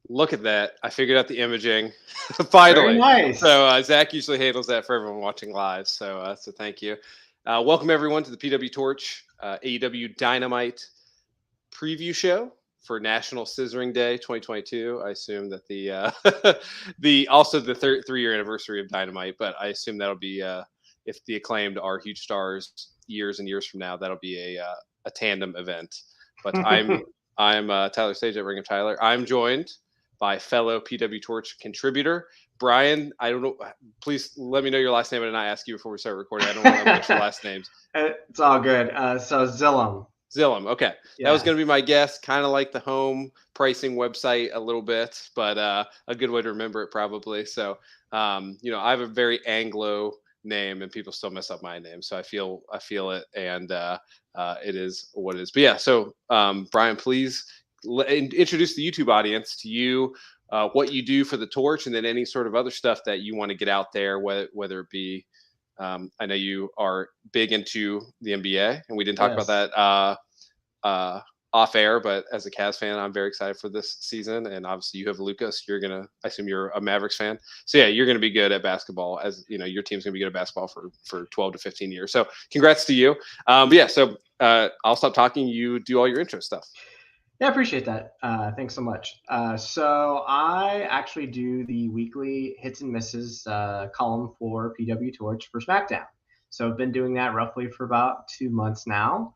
Look at that. I figured out the imaging. Finally. Very nice. So Zach usually handles that for everyone watching live. So thank you. Welcome everyone to the PWTorch AEW Dynamite preview show for National Scissoring Day 2022. I assume that the also the 3-year anniversary of Dynamite, but I assume that'll be if the Acclaimed are huge stars years and years from now, that'll be a tandem event. But I'm Tyler Sage at Ring of Tyler. I'm joined by fellow PWTorch contributor Brian. I don't know. Please let me know your last name and I ask you before we start recording. I don't want to mix your last names. It's all good. So Zilem. Zilem. Okay. Yeah. That was going to be my guess. Kind of like the home pricing website a little bit, but a good way to remember it probably. So, I have a very Anglo name and people still mess up my name. So I feel it and it is what it is. But yeah, so Brian, please introduce the YouTube audience to you, what you do for the Torch, and then any sort of other stuff that you want to get out there, whether it be, I know you are big into the NBA, and we didn't talk about that off air, but as a Cavs fan, I'm very excited for this season. And obviously you have Lucas. I assume you're a Mavericks fan. So yeah, you're going to be good at basketball, as you know, your team's going to be good at basketball for 12 to 15 years. So congrats to you. But yeah, so I'll stop talking. You do all your intro stuff. Yeah, I appreciate that. Thanks so much. So I actually do the weekly hits and misses column for PWTorch for SmackDown. So I've been doing that roughly for about 2 months now.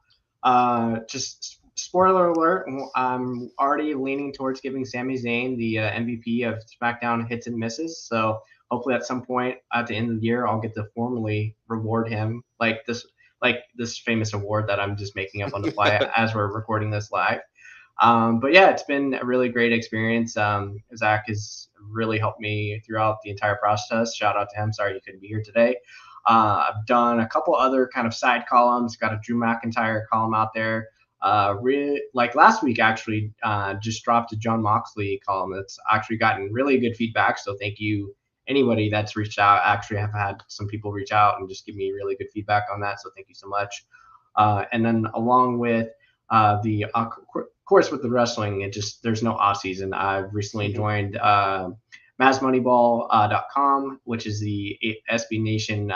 Just spoiler alert, I'm already leaning towards giving Sami Zayn the MVP of SmackDown hits and misses. So hopefully at some point at the end of the year, I'll get to formally reward him like this famous award that I'm just making up on the fly as we're recording this live. But yeah, it's been a really great experience. Zach has really helped me throughout the entire process. Shout out to him. Sorry you couldn't be here today. I've done a couple other kind of side columns, got a Drew McIntyre column out there. Really, like last week, actually, just dropped a John Moxley column that's actually gotten really good feedback. So thank you, anybody that's reached out. Actually, I've had some people reach out and just give me really good feedback on that. So thank you so much. And then along with of course, with the wrestling, there's no off season. I've recently joined MazMoneyball.com, which is the SB Nation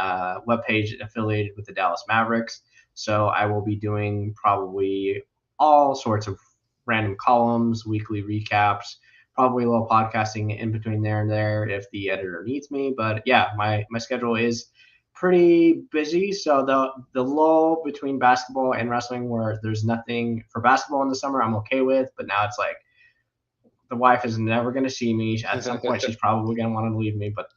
webpage affiliated with the Dallas Mavericks. So I will be doing probably all sorts of random columns, weekly recaps, probably a little podcasting in between there and there if the editor needs me. But yeah, my schedule is pretty busy. So the lull between basketball and wrestling where there's nothing for basketball in the summer, I'm okay with. But now it's like the wife is never going to see me. At some point, she's probably going to want to leave me. But,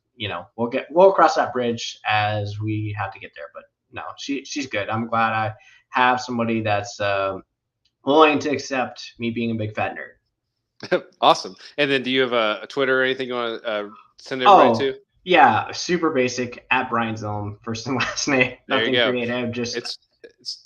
we'll cross that bridge as we have to get there. But no, she's good. I'm glad I have somebody that's willing to accept me being a big fat nerd. Awesome. And then do you have a Twitter or anything you want to send everybody to? Yeah, super basic at Brian Zilem, first and last name. There Nothing you go. Creative. Just it's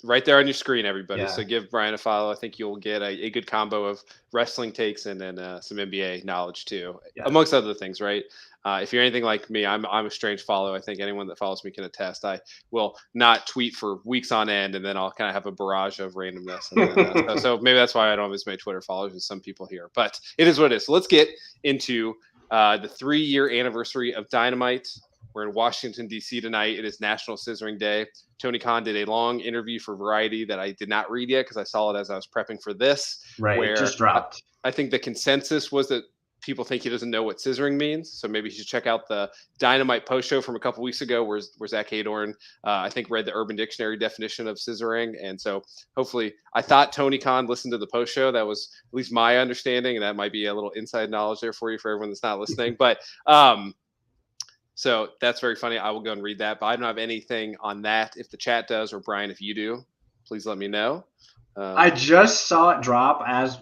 right there on your screen, everybody. Yeah. So give Brian a follow. I think you'll get a good combo of wrestling takes and then some NBA knowledge too, amongst other things, right? If you're anything like me, I'm a strange follow. I think anyone that follows me can attest. I will not tweet for weeks on end, and then I'll kind of have a barrage of randomness. And then, so maybe that's why I don't have as many Twitter followers as some people here. But it is what it is. So let's get into the 3-year anniversary of Dynamite. We're in Washington, D.C. tonight. It is National Scissoring Day. Tony Khan did a long interview for Variety that I did not read yet because I saw it as I was prepping for this. Right, where just dropped. I think the consensus was that people think he doesn't know what scissoring means. So maybe you should check out the Dynamite post show from a couple weeks ago where Zach Hadorn, I think, read the Urban Dictionary definition of scissoring. And so hopefully I thought Tony Khan listened to the post show. That was at least my understanding. And that might be a little inside knowledge there for you, for everyone that's not listening. But so that's very funny. I will go and read that, but I don't have anything on that. If the chat does, or Brian, if you do, please let me know. I just saw it drop as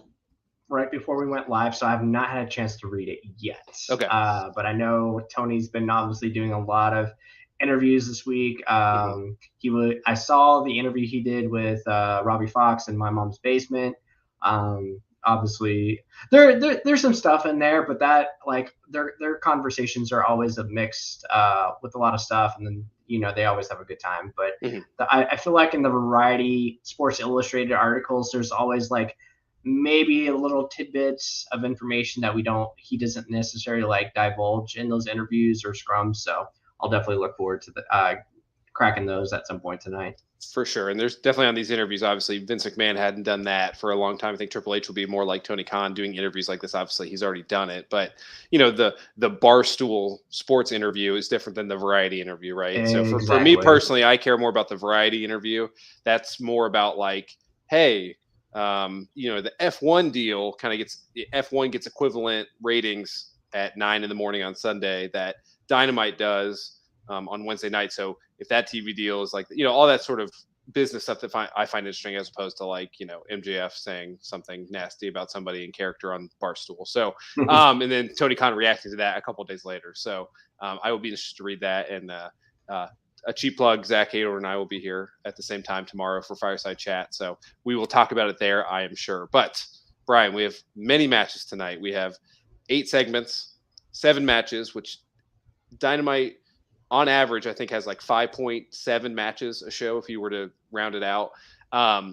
right before we went live, so I have not had a chance to read it yet. Okay. But I know Tony's been obviously doing a lot of interviews this week. I saw the interview he did with Robbie Fox in My Mom's Basement. Obviously, there's some stuff in there, but that their conversations are always a mixed with a lot of stuff, and then they always have a good time. But I feel like in the Variety Sports Illustrated articles, there's always like maybe a little tidbits of information that he doesn't necessarily like divulge in those interviews or scrums. So I'll definitely look forward to cracking those at some point tonight. For sure. And there's definitely on these interviews, obviously, Vince McMahon hadn't done that for a long time. I think Triple H will be more like Tony Khan doing interviews like this. Obviously, he's already done it. But, the Barstool sports interview is different than the variety interview, right? Exactly. So for me personally, I care more about the variety interview. That's more about like, hey, the F1 deal F1 gets equivalent ratings at 9 a.m. on Sunday that Dynamite does on Wednesday night. So if that TV deal is like, all that sort of business stuff that I find interesting, as opposed to like, MJF saying something nasty about somebody in character on Barstool. So, and then Tony Khan reacting to that a couple of days later. So I will be interested to read that. And a cheap plug, Zach Hader and I will be here at the same time tomorrow for Fireside Chat. So we will talk about it there, I am sure. But Brian, we have many matches tonight. We have 8 segments, 7 matches, which Dynamite on average, I think, has like 5.7 matches a show if you were to round it out.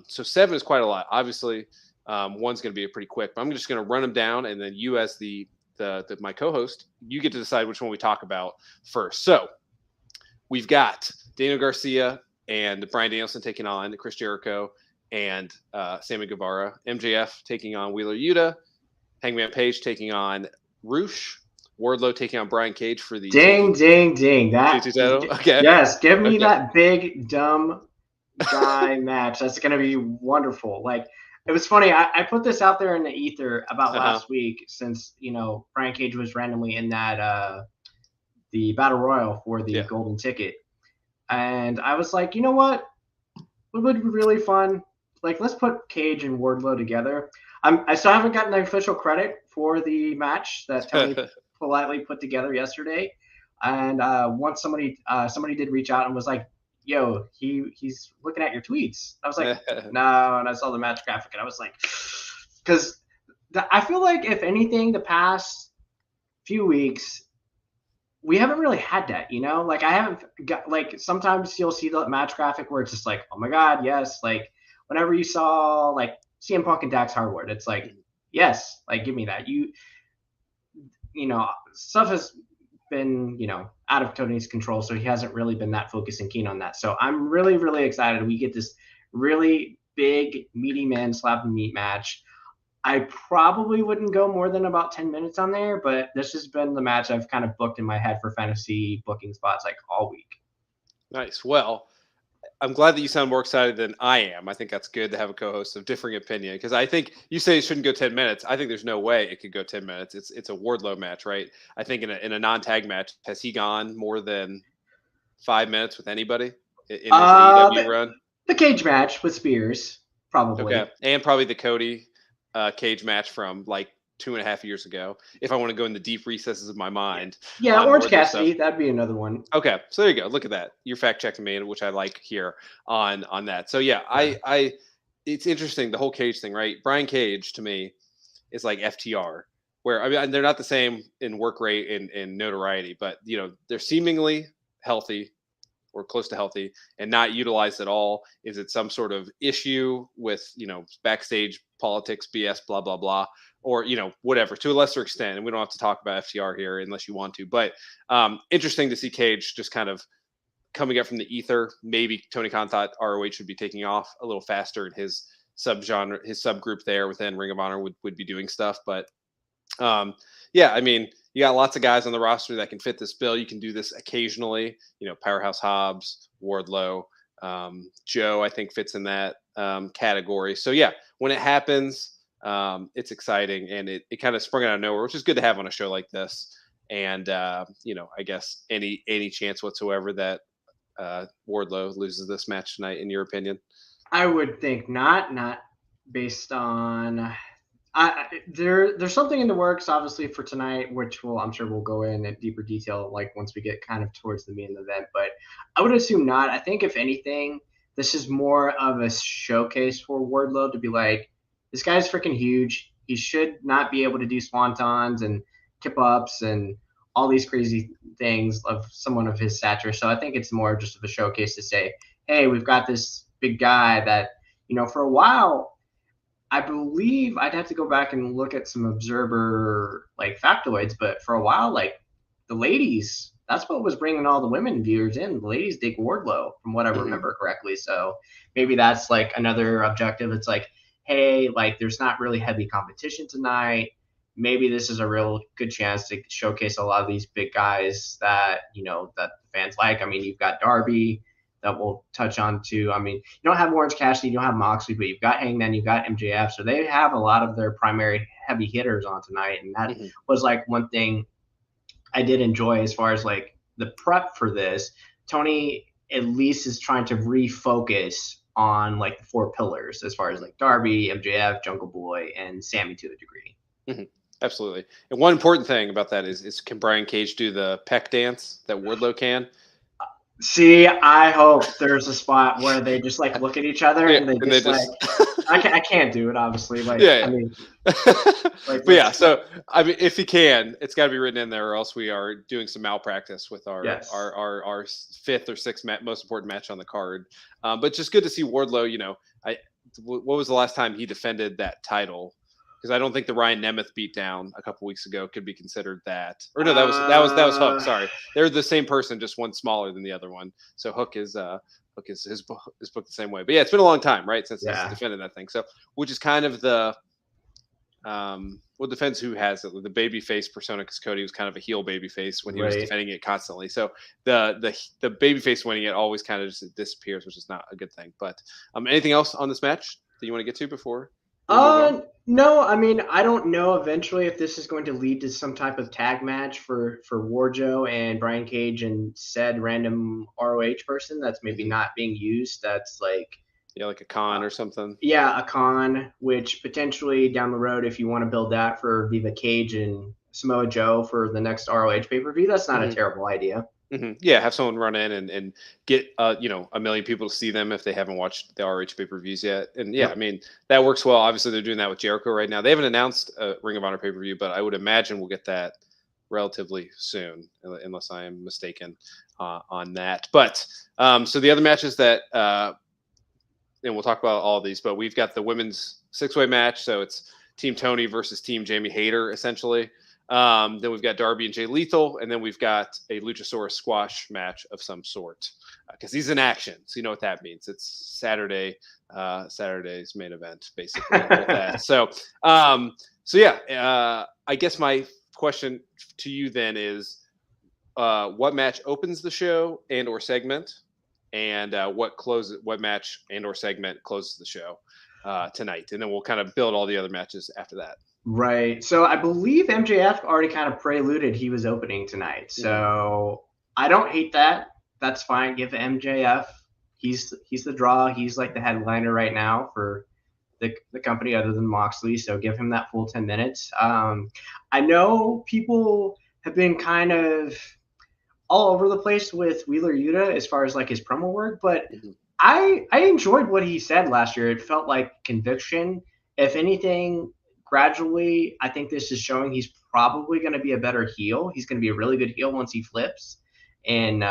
So 7 is quite a lot. Obviously, one's going to be pretty quick, but I'm just going to run them down, and then you, as my co-host, you get to decide which one we talk about first. So we've got Daniel Garcia and Bryan Danielson taking on Chris Jericho and Sammy Guevara. MJF taking on Wheeler Yuta. Hangman Page taking on Roosh. Wardlow taking on Brian Cage for the ding. That okay. Yes, give me that big dumb guy match. That's going to be wonderful. Like, it was funny. I put this out there in the ether about last week, since Brian Cage was randomly in that the Battle Royal for the golden ticket, and I was like, you know what? It would be really fun. Like, let's put Cage and Wardlow together. I still haven't gotten the official credit for the match that Tony politely put together yesterday, and once somebody did reach out and was like, yo, he's looking at your tweets. I was like, no, and I saw the match graphic and I was like, because I feel like, if anything, the past few weeks we haven't really had that, like, I haven't got, like, sometimes you'll see the match graphic where it's just like, oh my god, yes, like whenever you saw like CM Punk and Dax Harwood, it's like, yes, like, give me that. Stuff has been, out of Tony's control, so he hasn't really been that focused and keen on that. So I'm really, really excited. We get this really big, meaty man slap and meat match. I probably wouldn't go more than about 10 minutes on there, but this has been the match I've kind of booked in my head for fantasy booking spots like all week. Nice. Well, I'm glad that you sound more excited than I am. I think that's good to have a co-host of differing opinion, because I think you say it shouldn't go 10 minutes. I think there's no way it could go 10 minutes. It's a Wardlow match, right? I think in a non-tag match, has he gone more than 5 minutes with anybody in his AEW run? The Cage match with Spears, probably. Okay, and probably the Cody Cage match from like 2.5 years ago, if I want to go in the deep recesses of my mind. Yeah, Orange Cassidy, that'd be another one. Okay, so there you go. Look at that. You're fact checking me, which I like here on that. So yeah, I it's interesting, the whole Cage thing, right? Brian Cage to me is like FTR, where I mean they're not the same in work rate and notoriety, but they're seemingly healthy or close to healthy and not utilized at all. Is it some sort of issue with backstage politics, BS, blah blah blah, or whatever, to a lesser extent? And we don't have to talk about FTR here unless you want to, but interesting to see Cage just kind of coming up from the ether. Maybe Tony Khan thought ROH should be taking off a little faster, and his subgenre, his subgroup there within Ring of Honor would be doing stuff. But yeah, I mean, you got lots of guys on the roster that can fit this bill. You can do this occasionally. Powerhouse Hobbs, Wardlow, Joe, I think fits in that category. So yeah, when it happens, it's exciting, and it kind of sprung out of nowhere, which is good to have on a show like this. And I guess any chance whatsoever that Wardlow loses this match tonight, in your opinion? I would think not based on there's something in the works, obviously, for tonight, which I'm sure we'll go in deeper detail like once we get kind of towards the main event. But I would assume not. I think if anything, this is more of a showcase for Wardlow to be like, this guy's freaking huge. He should not be able to do swantons and kip ups and all these crazy things of someone of his stature. So I think it's more just of a showcase to say, hey, we've got this big guy that, for a while, I believe I'd have to go back and look at some Observer like factoids, but for a while, like the ladies, that's what was bringing all the women viewers in. The ladies dig Wardlow, from what I remember correctly. So maybe that's like another objective. It's like, hey, like there's not really heavy competition tonight. Maybe this is a real good chance to showcase a lot of these big guys that that fans like. I mean, you've got Darby that we'll touch on too. I mean, you don't have Orange Cassidy, you don't have Moxley, but you've got Hangman, you've got MJF, so they have a lot of their primary heavy hitters on tonight, and that was like one thing I did enjoy as far as like the prep for this. Tony at least is trying to refocus on like the four pillars as far as like Darby, MJF, Jungle Boy, and Sammy to a degree. Absolutely. And one important thing about that is can Brian Cage do the peck dance that Wardlow can? See, I hope there's a spot where they just like look at each other and they just like I can't do it, obviously. Like, yeah. I mean, like, but yeah. So I mean, if he can, it's got to be written in there, or else we are doing some malpractice with our fifth or sixth most important match on the card. But just good to see Wardlow. You know, what was the last time he defended that title? Because I don't think the Ryan Nemeth beatdown a couple weeks ago could be considered that. Or no, that was Hook. Sorry, they're the same person, just one smaller than the other one. So Hook is his book the same way. But yeah, it's been a long time, right, since he's defended that thing. So which is kind of the well, depends who has it. The baby face persona, because Cody was kind of a heel baby face when he was defending it constantly. So the baby face winning it always kind of just disappears, which is not a good thing. But anything else on this match that you want to get to before? No, I mean, I don't know eventually if this is going to lead to some type of tag match for Wardlow and Brian Cage and said random ROH person that's maybe not being used. That's like like a con or something. Yeah, a con, which potentially down the road, if you want to build that for Viva Cage and Samoa Joe for the next ROH pay-per-view, that's not a terrible idea. Yeah, have someone run in and get a million people to see them if they haven't watched the RH pay-per-views yet. And I mean, that works well. Obviously, they're doing that with Jericho right now. They haven't announced a Ring of Honor pay-per-view, but I would imagine we'll get that relatively soon, unless I am mistaken on that. But so the other matches that and we'll talk about all of these, but we've got the women's six-way match. So it's Team Tony versus Team Jamie Hayter, essentially. Then we've got Darby and Jay Lethal, and then we've got a Luchasaurus squash match of some sort, because he's in action. So you know what that means. It's Saturday's main event, basically. With that. So I guess my question to you then is, what match opens the show and or segment, and what match and or segment closes the show tonight, and then we'll kind of build all the other matches after that. Right. So I believe MJF already kind of preluded he was opening tonight. So I don't hate that. That's fine. Give MJF. He's the draw. He's like the headliner right now for the company other than Moxley. So give him that full 10 minutes. I know people have been kind of all over the place with Wheeler Yuta as far as like his promo work, but I enjoyed what he said last year. It felt like conviction. If anything, gradually, I think this is showing he's probably going to be a better heel. He's going to be a really good heel once he flips and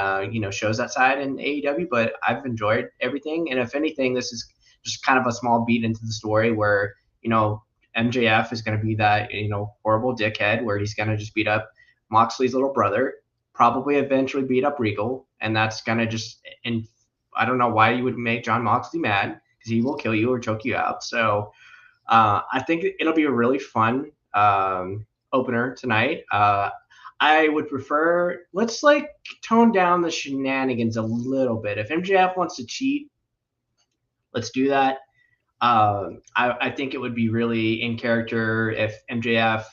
shows that side in AEW. But I've enjoyed everything, and if anything, this is just kind of a small beat into the story where MJF is going to be that horrible dickhead where he's going to just beat up Moxley's little brother, probably eventually beat up Regal, and that's going to just and I don't know why you would make John Moxley mad, because he will kill you or choke you out. So. I think it'll be a really fun opener tonight. I would prefer, let's like tone down the shenanigans a little bit. If MJF wants to cheat, let's do that. I think it would be really in character if MJF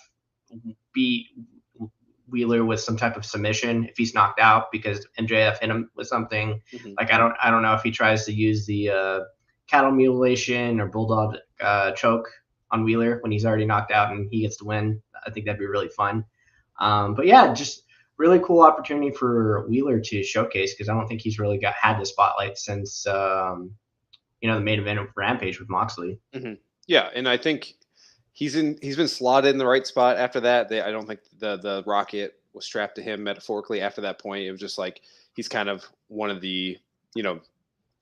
beat Wheeler with some type of submission if he's knocked out, because MJF hit him with something. Like I don't know if he tries to use the cattle mutilation or bulldog choke on Wheeler when he's already knocked out and he gets to win. I think that'd be really fun. But yeah, just really cool opportunity for Wheeler to showcase, because I don't think he's really had the spotlight since the main event of Rampage with Moxley. Yeah, and I think he's been slotted in the right spot after that. I don't think the rocket was strapped to him metaphorically after that point. It was just like he's kind of one of the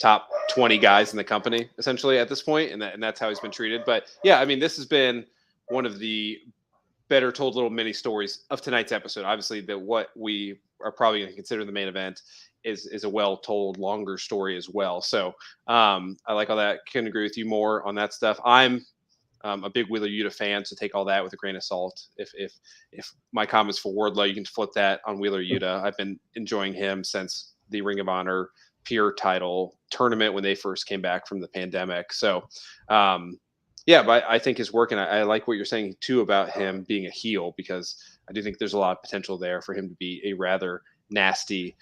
top 20 guys in the company essentially at this point, and that's how he's been treated. But yeah, I mean, this has been one of the better told little mini stories of tonight's episode. Obviously, that what we are probably going to consider the main event is a well told longer story as well. So I like all that. Couldn't agree with you more on that stuff. I'm a big Wheeler Yuta fan, so take all that with a grain of salt. If my comments for Wardlow, you can flip that on Wheeler Yuta. I've been enjoying him since the Ring of Honor Pure title tournament when they first came back from the pandemic. So yeah, but I think his work, and I like what you're saying too about him being a heel, because I do think there's a lot of potential there for him to be a rather nasty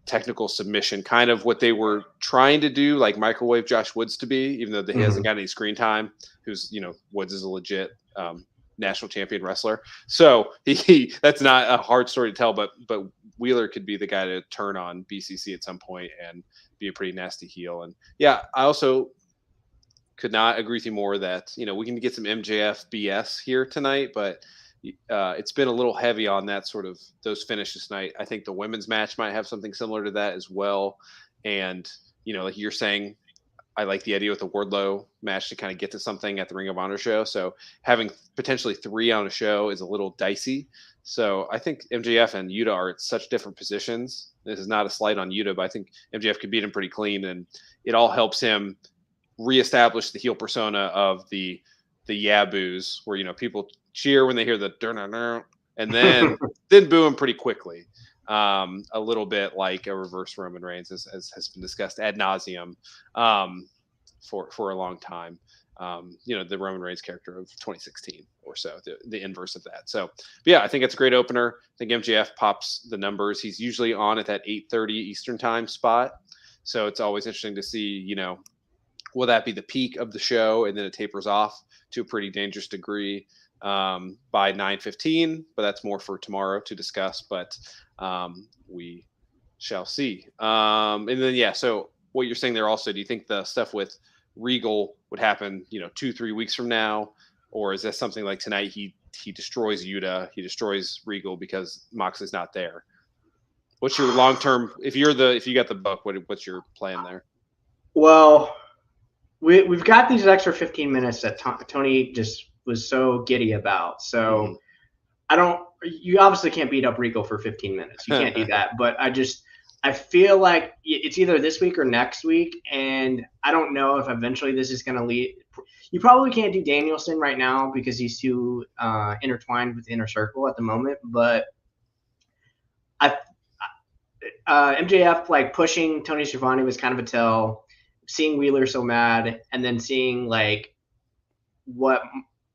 technical submission, kind of what they were trying to do, like microwave Josh Woods to be, even though he hasn't got any screen time. Who's, Woods is a legit national champion wrestler, so he that's not a hard story to tell. But Wheeler could be the guy to turn on BCC at some point and be a pretty nasty heel. And yeah, I also could not agree with you more that we can get some MJF BS here tonight, but it's been a little heavy on that sort of those finishes tonight. I think the women's match might have something similar to that as well. And like you're saying, I like the idea with the Wardlow match to kind of get to something at the Ring of Honor show. So having potentially 3 on a show is a little dicey. So I think MJF and Yuta are at such different positions. This is not a slight on Yuta, but I think MJF could beat him pretty clean, and it all helps him reestablish the heel persona of the yaboos, where people cheer when they hear the "durr-durr-durr," and then boo him pretty quickly. A little bit like a reverse Roman Reigns, as has been discussed ad nauseum for a long time. The Roman Reigns character of 2016 or so, the inverse of that. So, but yeah, I think it's a great opener. I think MJF pops the numbers. He's usually on at that 8:30 Eastern time spot, so it's always interesting to see, will that be the peak of the show, and then it tapers off to a pretty dangerous degree by 9:15, but that's more for tomorrow to discuss. But we shall see. And then, yeah, so what you're saying there also, do you think the stuff with Regal would happen, 2-3 weeks from now? Or is that something like tonight he destroys Yuta, he destroys Regal because Moxley's not there? What's your long-term, if you got the book, what's your plan there? Well, we've got these extra 15 minutes that Tony just was so giddy about. So you obviously can't beat up Regal for 15 minutes. You can't do that. But I feel like it's either this week or next week. And I don't know if eventually this is going to lead. You probably can't do Danielson right now because he's too intertwined with the Inner Circle at the moment. But MJF like pushing Tony Schiavone was kind of a tell. Seeing Wheeler so mad, and then seeing like what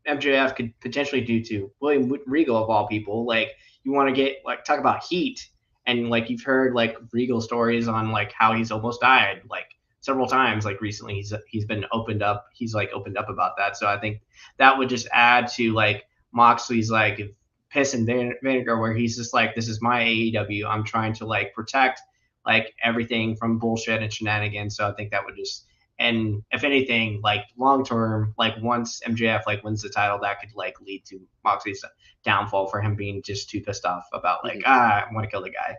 MJF could potentially do to William Regal of all people. Like, you want to get talk about heat, and like you've heard like Regal stories on like how he's almost died like several times. Like recently, he's been opened up. He's like opened up about that. So I think that would just add to like Moxley's like piss and vinegar, where he's just like, this is my AEW. I'm trying to like protect like everything from bullshit and shenanigans. So I think that would just, and if anything, like long term, like once MJF like wins the title, that could like lead to Moxley's downfall for him being just too pissed off about like, I want to kill the guy.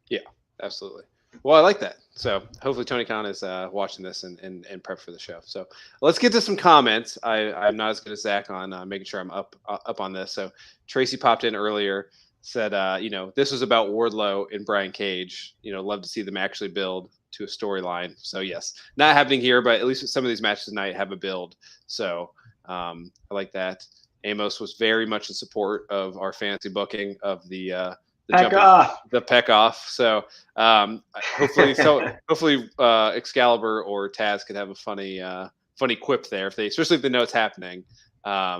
Yeah, absolutely. Well, I like that. So hopefully Tony Khan is watching this and prep for the show. So let's get to some comments. I'm not as good as Zach on making sure I'm up on this. So Tracy popped in earlier, said, this was about Wardlow and Brian Cage. Love to see them actually build to a storyline. So yes, not happening here, but at least some of these matches tonight have a build. So I like that. Amos was very much in support of our fantasy booking of the peck off. So hopefully Excalibur or Taz could have a funny quip there, especially if they know it's happening. I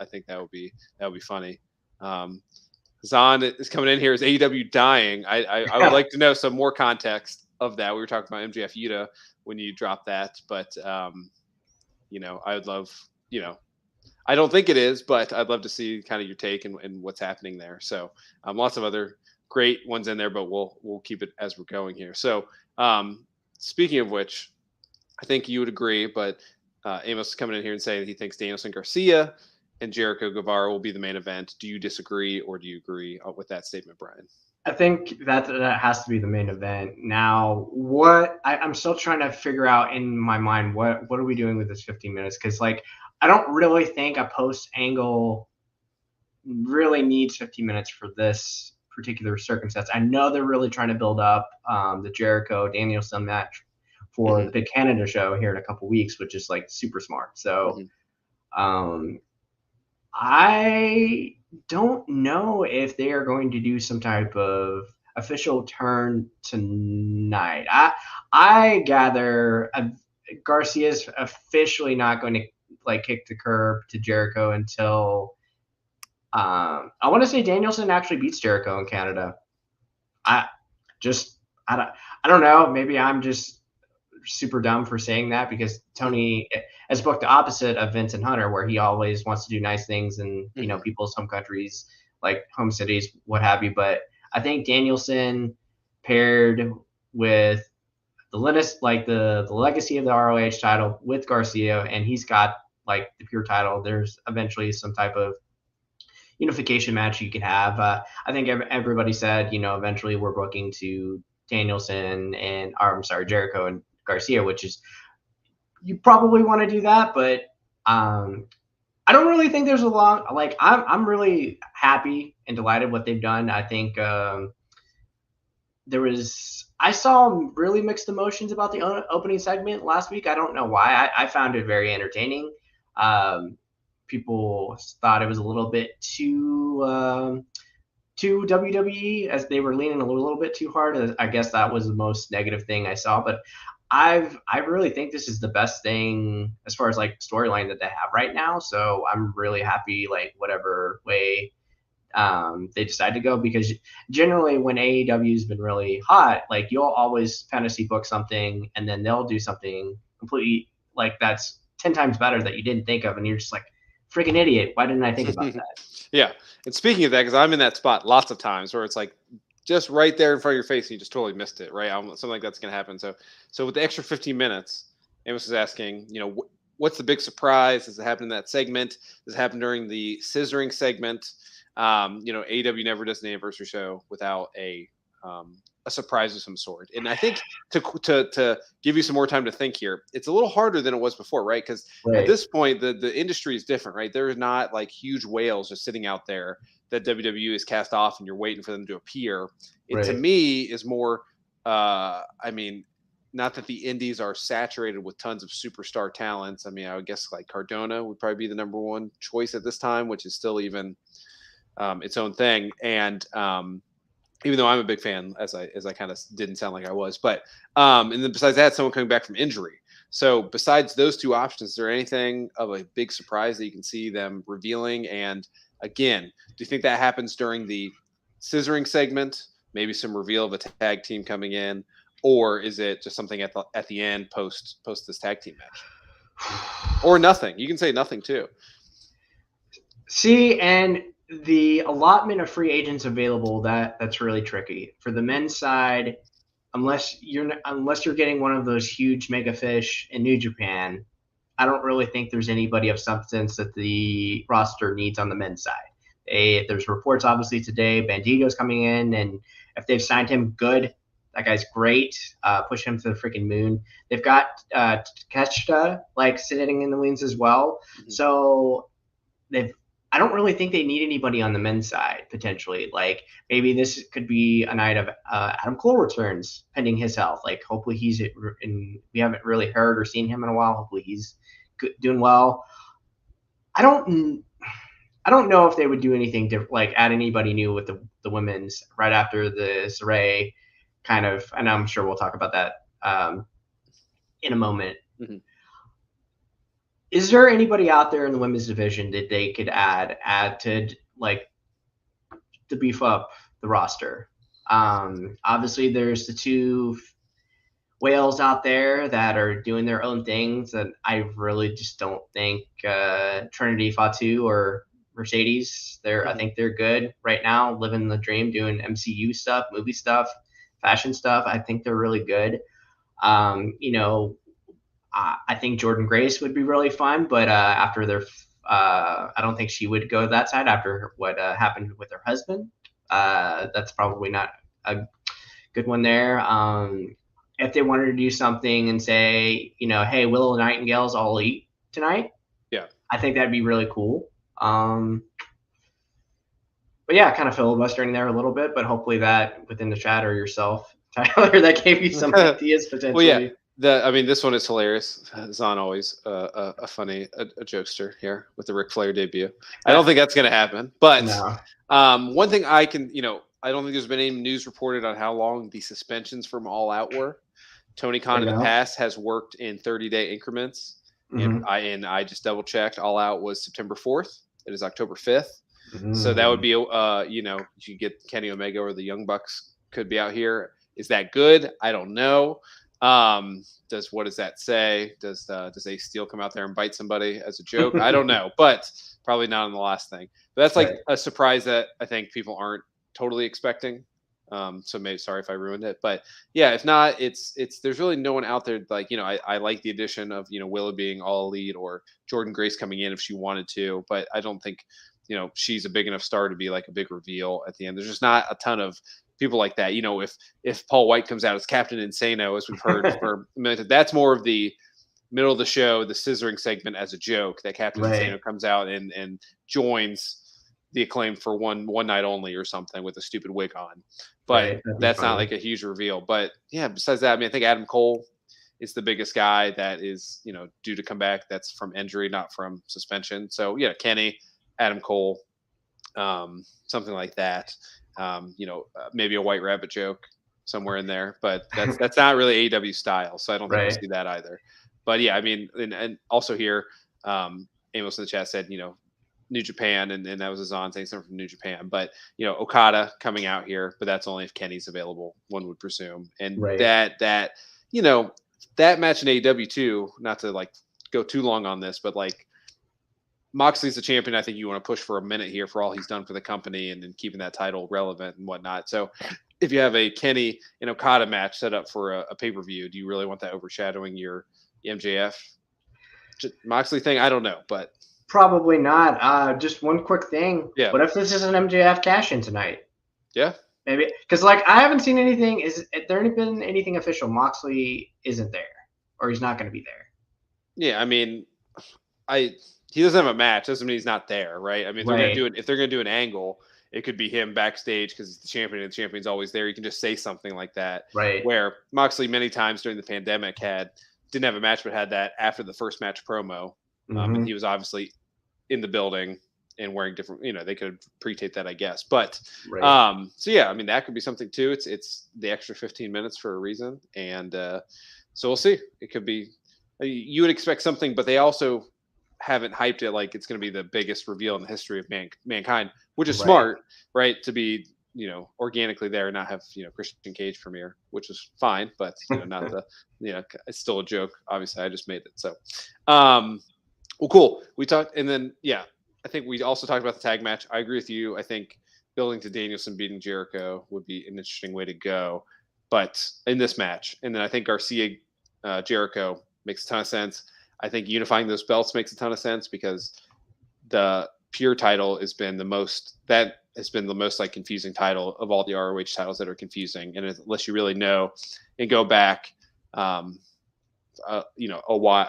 think that would be funny. Zahn is coming in here. Is AEW dying? I would like to know some more context of that. We were talking about MJF Yuta when you dropped that, but I would love, I don't think it is, but I'd love to see kind of your take and what's happening there. So lots of other great ones in there, but we'll keep it as we're going here. So speaking of which, I think you would agree, but Amos is coming in here and saying he thinks Danielson Garcia and Jericho Guevara will be the main event. Do you disagree, or do you agree with that statement, Brian? I think that has to be the main event. Now, I'm still trying to figure out in my mind what are we doing with this 15 minutes? Because like I don't really think a post angle really needs 15 minutes for this particular circumstance. I know they're really trying to build up the Jericho Danielson match for the Big Canada show here in a couple weeks, which is like super smart. So I don't know if they are going to do some type of official turn tonight. I gather Garcia's officially not going to like kick the curb to Jericho until I want to say Danielson actually beats Jericho in Canada. I don't know. Maybe I'm just super dumb for saying that because Tony has booked the opposite of Vincent Hunter, where he always wants to do nice things in people's home countries, like home cities, what have you. But I think Danielson paired with the legacy of the ROH title with Garcia, and he's got like the pure title. There's eventually some type of unification match you could have. I think everybody said, eventually we're booking to Danielson and Jericho and Garcia, which is you probably want to do that, but I don't really think there's a long like I'm really happy and delighted what they've done. I think I saw really mixed emotions about the opening segment last week. I don't know why. I found it very entertaining. People thought it was a little bit too WWE, as they were leaning a little bit too hard. I guess that was the most negative thing I saw, but I really think this is the best thing as far as like storyline that they have right now. So I'm really happy, like whatever way they decide to go, because generally when AEW has been really hot, like you'll always fantasy book something and then they'll do something completely like that's 10 times better that you didn't think of, and you're just like, freaking idiot, why didn't I think about that? Yeah. And speaking of that, because I'm in that spot lots of times where it's like just right there in front of your face and you just totally missed it, right? Something like that's going to happen. So with the extra 15 minutes, Amos is asking, what's the big surprise? Does it happen in that segment? Does it happen during the scissoring segment? AEW never does an anniversary show without a surprise of some sort. And I think to give you some more time to think here, it's a little harder than it was before, right? Because at this point, the industry is different, right? There's not like huge whales just sitting out there that WWE is cast off and you're waiting for them to appear. It to me is more, not that the indies are saturated with tons of superstar talents. I mean, I would guess like Cardona would probably be the number one choice at this time, which is still even its own thing. And even though I'm a big fan, as I kind of didn't sound like I was, but and then besides that, someone coming back from injury. So besides those two options, is there anything of a big surprise that you can see them revealing? And again, do you think that happens during the scissoring segment? Maybe some reveal of a tag team coming in, or is it just something at the end post this tag team match, or nothing? You can say nothing too. See, and the allotment of free agents available, that's really tricky for the men's side. Unless you're getting one of those huge mega fish in New Japan, I don't really think there's anybody of substance that the roster needs on the men's side. There's reports obviously today Bandito's coming in, and if they've signed him, good. That guy's great. Push him to the freaking moon. They've got Takeshita like sitting in the wings as well. So I don't really think they need anybody on the men's side, potentially. Like, maybe this could be a night of Adam Cole returns, pending his health. Like, hopefully we haven't really heard or seen him in a while. Hopefully he's doing well. I don't know if they would do anything different, like add anybody new with the women's right after the Saray kind of, and I'm sure we'll talk about that in a moment. Is there anybody out there in the women's division that they could add to like to beef up the roster? Obviously there's the two whales out there that are doing their own things, and I really just don't think Trinity Fatu or Mercedes, I think they're good right now, living the dream, doing MCU stuff, movie stuff, fashion stuff. I think they're really good. I think Jordan Grace would be really fun, but after their I don't think she would go that side after what happened with her husband. That's probably not a good one there. If they wanted to do something and say, hey, Willow Nightingale's all elite tonight, yeah, I think that'd be really cool. But yeah, kind of filibustering there a little bit, but hopefully that within the chat or yourself, Tyler, that gave you some ideas potentially. Well, yeah. This one is hilarious. Zahn always a funny a jokester here with the Ric Flair debut. I don't think that's going to happen. But No. One thing I can, I don't think there's been any news reported on how long the suspensions from All Out were. Tony Khan in the past has worked in 30-day increments. Mhm. And I just double checked. All Out was September 4th. It is October 5th. So that would be, you could get Kenny Omega or the Young Bucks could be out here. Is that good? I don't know. What does that say? Does Ace Steel come out there and bite somebody as a joke? I don't know, but probably not on the last thing. But that's like a surprise that I think people aren't totally expecting. So maybe sorry if I ruined it, but yeah, if not, it's there's really no one out there like I like the addition of Willow being all elite or Jordan Grace coming in if she wanted to, but I don't think she's a big enough star to be like a big reveal at the end. There's just not a ton of people like that. If Paul White comes out as Captain Insano, as we've heard for a minute, that's more of the middle of the show, the scissoring segment as a joke that Captain Insano comes out and joins the Acclaim for one night only or something with a stupid wig on. But that's not like a huge reveal. But yeah, besides that, I think Adam Cole is the biggest guy that is, due to come back. That's from injury, not from suspension. So yeah, Kenny, Adam Cole, something like that. Maybe a White Rabbit joke somewhere in there, but that's not really AEW style. So I don't think we'll see that either. But yeah, and also here, Amos in the chat said, New Japan, and that was Azan saying something from New Japan. But Okada coming out here, but that's only if Kenny's available, one would presume. And that match in AEW too, not to like go too long on this, but like Moxley's the champion. I think you want to push for a minute here for all he's done for the company and keeping that title relevant and whatnot. So if you have a Kenny and Okada match set up for a pay-per-view, do you really want that overshadowing your MJF Moxley thing? I don't know, but probably not. Just one quick thing. Yeah. What if this is an MJF cash in tonight? Yeah. Maybe because I haven't seen anything. Is there been anything official? Moxley isn't there, or he's not going to be there. Yeah, he doesn't have a match. Doesn't mean he's not there, right? If they're gonna do an angle, it could be him backstage because he's the champion and the champion's always there. You can just say something like that, right? Where Moxley many times during the pandemic didn't have a match, but had that after the first match promo. And he was obviously in the building and wearing different, they could pre-tape that, I guess. But so yeah, that could be something too. It's the extra 15 minutes for a reason. And so we'll see. It could be, you would expect something, but they also haven't hyped it like it's going to be the biggest reveal in the history of mankind, which is smart, right? To be, organically there and not have, Christian Cage premiere, which is fine, but not the, it's still a joke. Obviously I just made it. So, well, cool. We talked, and then, yeah, I think we also talked about the tag match. I agree with you. I think building to Danielson beating Jericho would be an interesting way to go, but in this match, and then I think Garcia, Jericho makes a ton of sense. I think unifying those belts makes a ton of sense because the pure title has been the most like confusing title of all the ROH titles that are confusing. And unless you really know and go back, a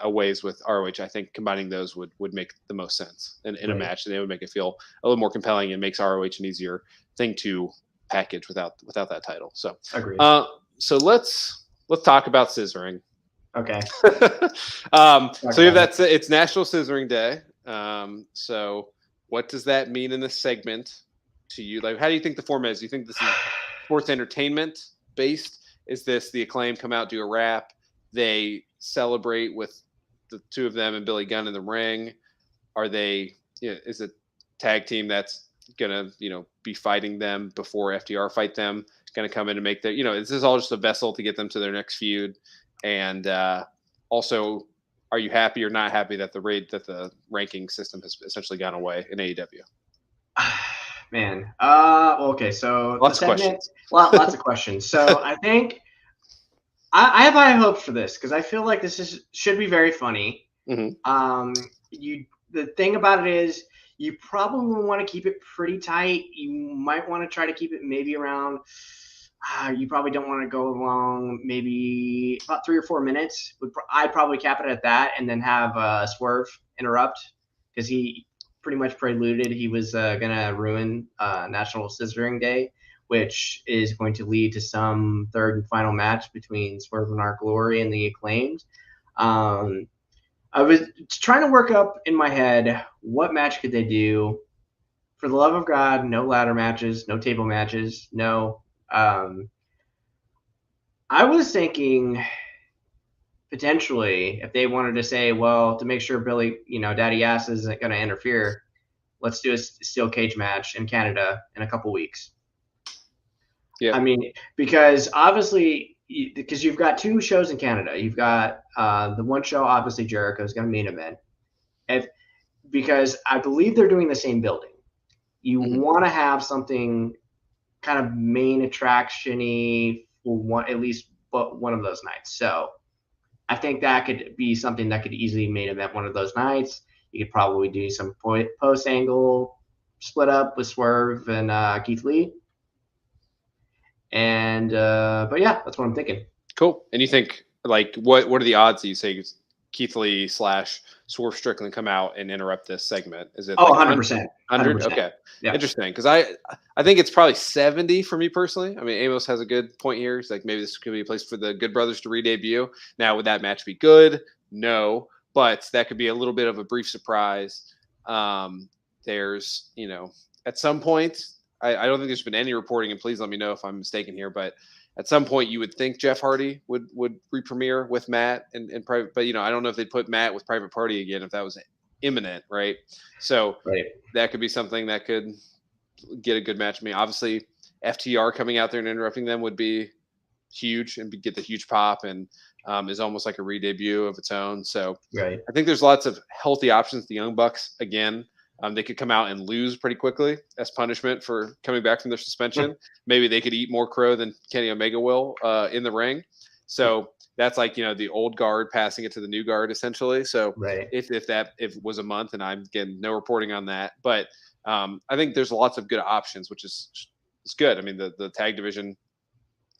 ways with ROH, I think combining those would make the most sense in a match, and it would make it feel a little more compelling and makes ROH an easier thing to package without that title. So, agreed. So let's talk about scissoring. Okay. So you have it's National Scissoring Day. So what does that mean in this segment to you? Like, how do you think the format is? Do you think this is sports entertainment based? Is this the Acclaim come out, do a rap? They celebrate with the two of them and Billy Gunn in the ring. Are they, is a tag team that's going to, be fighting them before FTR fight them, going to come in and make their, this is all just a vessel to get them to their next feud. And also, are you happy or not happy that the ranking system has essentially gone away in AEW? Man, okay, so lots of questions. Lots of questions. So I think I have high hopes for this because I feel like this should be very funny. Mm-hmm. the thing about it is you probably want to keep it pretty tight. You might want to try to keep it maybe around. You probably don't want to go long, maybe about 3 or 4 minutes. I'd probably cap it at that, and then have Swerve interrupt, because he pretty much preluded he was gonna ruin National Scissoring Day, which is going to lead to some third and final match between Swerve and Our Glory and the Acclaimed. I was trying to work up in my head what match could they do. For the love of God, no ladder matches, no table matches, no. I was thinking potentially if they wanted to say, well, to make sure Billy, Daddy Ass isn't going to interfere, let's do a steel cage match in Canada in a couple weeks. Yeah. I mean, because obviously, because you've got 2 shows in Canada. You've got the one show, obviously, Jericho's going to main event. Because I believe they're doing the same building. You want to have something kind of main attraction-y for at least one of those nights. So I think that could be something that could easily main event one of those nights. You could probably do some post angle split up with Swerve and Keith Lee. And but yeah, that's what I'm thinking. Cool. And you think, like, what are the odds that you say Keith Lee / Swerve Strickland come out and interrupt this segment? Is it 100%? 100? Okay. Yeah. Interesting. Because I think it's probably 70 for me personally. I mean, Amos has a good point here. It's like maybe this could be a place for the Good Brothers to re-debut. Now, would that match be good? No. But that could be a little bit of a brief surprise. There's, at some point, I don't think there's been any reporting, and please let me know if I'm mistaken here, but at some point you would think Jeff Hardy would re-premiere with Matt and private, but I don't know if they'd put Matt with Private Party again if that was imminent, right? So that could be something that could get a good match. I mean, obviously FTR coming out there and interrupting them would be huge and get the huge pop, and is almost like a re-debut of its own. So I think there's lots of healthy options. The Young Bucks, again, they could come out and lose pretty quickly as punishment for coming back from their suspension. Maybe they could eat more crow than Kenny Omega will in the ring. So that's like, the old guard passing it to the new guard, essentially. So if it was a month, and I'm getting no reporting on that, but I think there's lots of good options, which is good. I mean, the tag division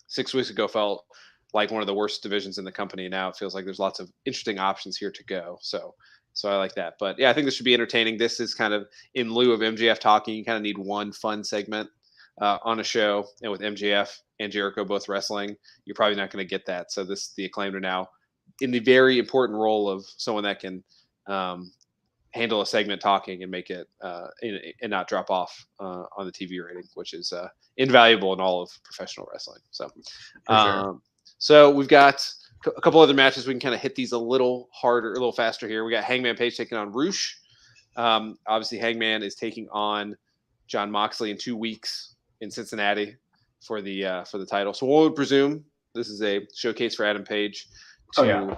6 weeks ago felt like one of the worst divisions in the company. Now it feels like there's lots of interesting options here to go. So I like that. But yeah, I think this should be entertaining. This is kind of in lieu of MJF talking. You kind of need one fun segment on a show. And with MJF and Jericho both wrestling, you're probably not going to get that. So the Acclaimed are now in the very important role of someone that can handle a segment talking and make it and not drop off on the TV rating, which is invaluable in all of professional wrestling. So, so we've got a couple other matches. We can kind of hit these a little harder, a little faster here. We got Hangman Page taking on Roosh. Obviously, Hangman is taking on Jon Moxley in 2 weeks in Cincinnati for the title. So one would presume this is a showcase for Adam Page to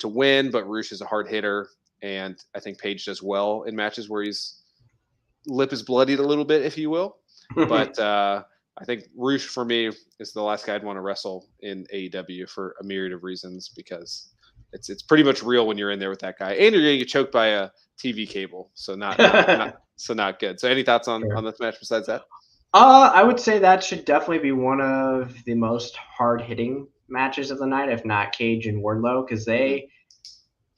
win, but Roosh is a hard hitter, and I think Page does well in matches where his lip is bloodied a little bit, if you will. But I think Roosh, for me, is the last guy I'd want to wrestle in AEW for a myriad of reasons, because it's pretty much real when you're in there with that guy, and you're going to get choked by a TV cable, so not good. So any thoughts on this match besides that? I would say that should definitely be one of the most hard-hitting matches of the night, if not Cage and Wardlow, because they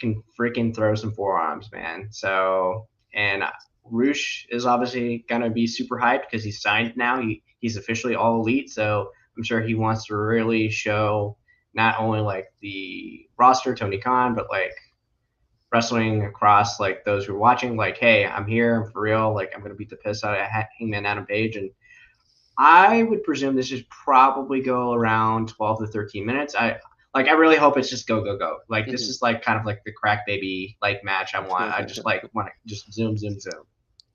can freaking throw some forearms, man. So, and Roosh is obviously going to be super hyped because he's signed now. He's officially All Elite, so I'm sure he wants to really show not only like the roster, Tony Khan, but like wrestling across like those who are watching, like, hey, I'm here, I'm for real, like I'm going to beat the piss out of Hangman Adam Page. And I would presume this should probably go around 12 to 13 minutes. I really hope it's just go. Like this is like kind of like the crack baby like match I want. I just want to just zoom.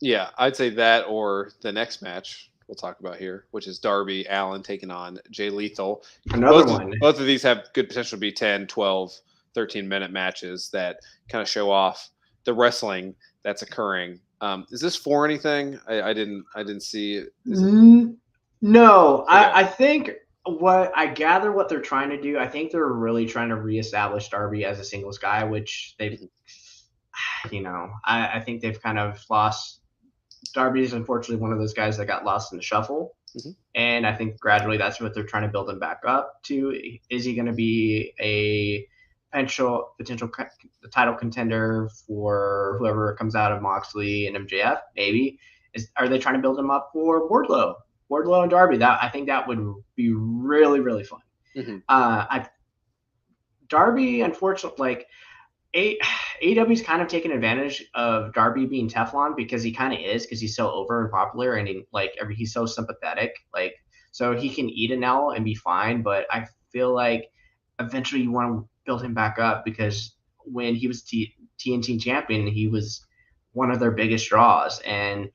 Yeah, I'd say that, or the next match we'll talk about here, which is Darby Allin taking on Jay Lethal. Another one. Both of these have good potential to be 10, 12, 13-minute matches that kind of show off the wrestling that's occurring. Is this for anything? I didn't see it. No, okay. I think what I gather what they're trying to do, I think they're really trying to reestablish Darby as a singles guy, which they've I think they've kind of lost. Darby is unfortunately one of those guys that got lost in the shuffle. Mm-hmm. And I think gradually that's what they're trying to build him back up to. Is he going to be a potential title contender for whoever comes out of Moxley and MJF? Maybe. Are they trying to build him up for Wardlow and Darby? I think that would be really, really fun. Mm-hmm. Darby, unfortunately, AEW's kind of taken advantage of Darby being Teflon because he kind of is, because he's so over and popular, and he's so sympathetic. So he can eat an L and be fine. But I feel like eventually you want to build him back up, because when he was TNT champion, he was one of their biggest draws. And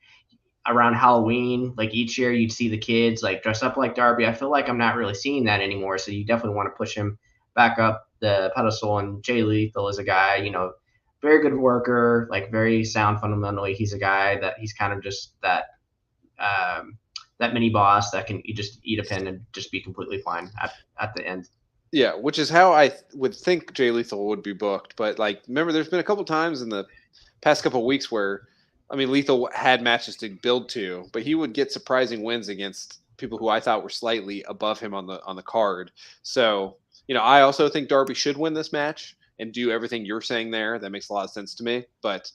around Halloween, like each year, you'd see the kids like dress up like Darby. I feel like I'm not really seeing that anymore. So you definitely want to push him back up the pedestal. And Jay Lethal is a guy, very good worker, like very sound fundamentally. He's a guy that he's kind of just that mini boss that can just eat a pin and just be completely fine at the end. Yeah, which is how I would think Jay Lethal would be booked. But remember, there's been a couple times in the past couple of weeks where, Lethal had matches to build to, but he would get surprising wins against people who I thought were slightly above him on the card. So, I also think Darby should win this match and do everything you're saying there. That makes a lot of sense to me. But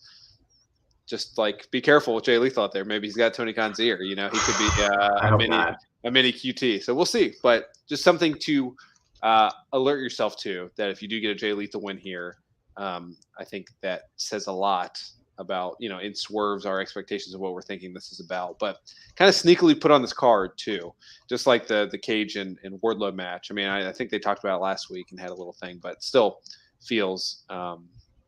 just be careful with Jay Lethal out there. Maybe he's got Tony Khan's ear. He could be a mini QT. So we'll see. But just something to alert yourself to, that if you do get a Jay Lethal win here, I think that says a lot about, it swerves our expectations of what we're thinking this is about. But kind of sneakily put on this card too, just like the Cage and Wardlow match. I think they talked about it last week and had a little thing, but still feels a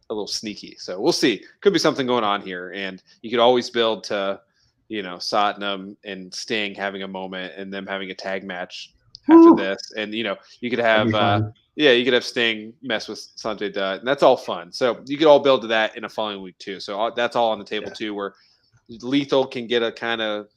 little sneaky. So we'll see. Could be something going on here, and you could always build to, Satnam and Sting having a moment and them having a tag match after this, and you could have you could have Sting mess with Sanjay Dutt, and that's all fun. So you could all build to that in a following week too. So that's all on the table too, where Lethal can get a kind of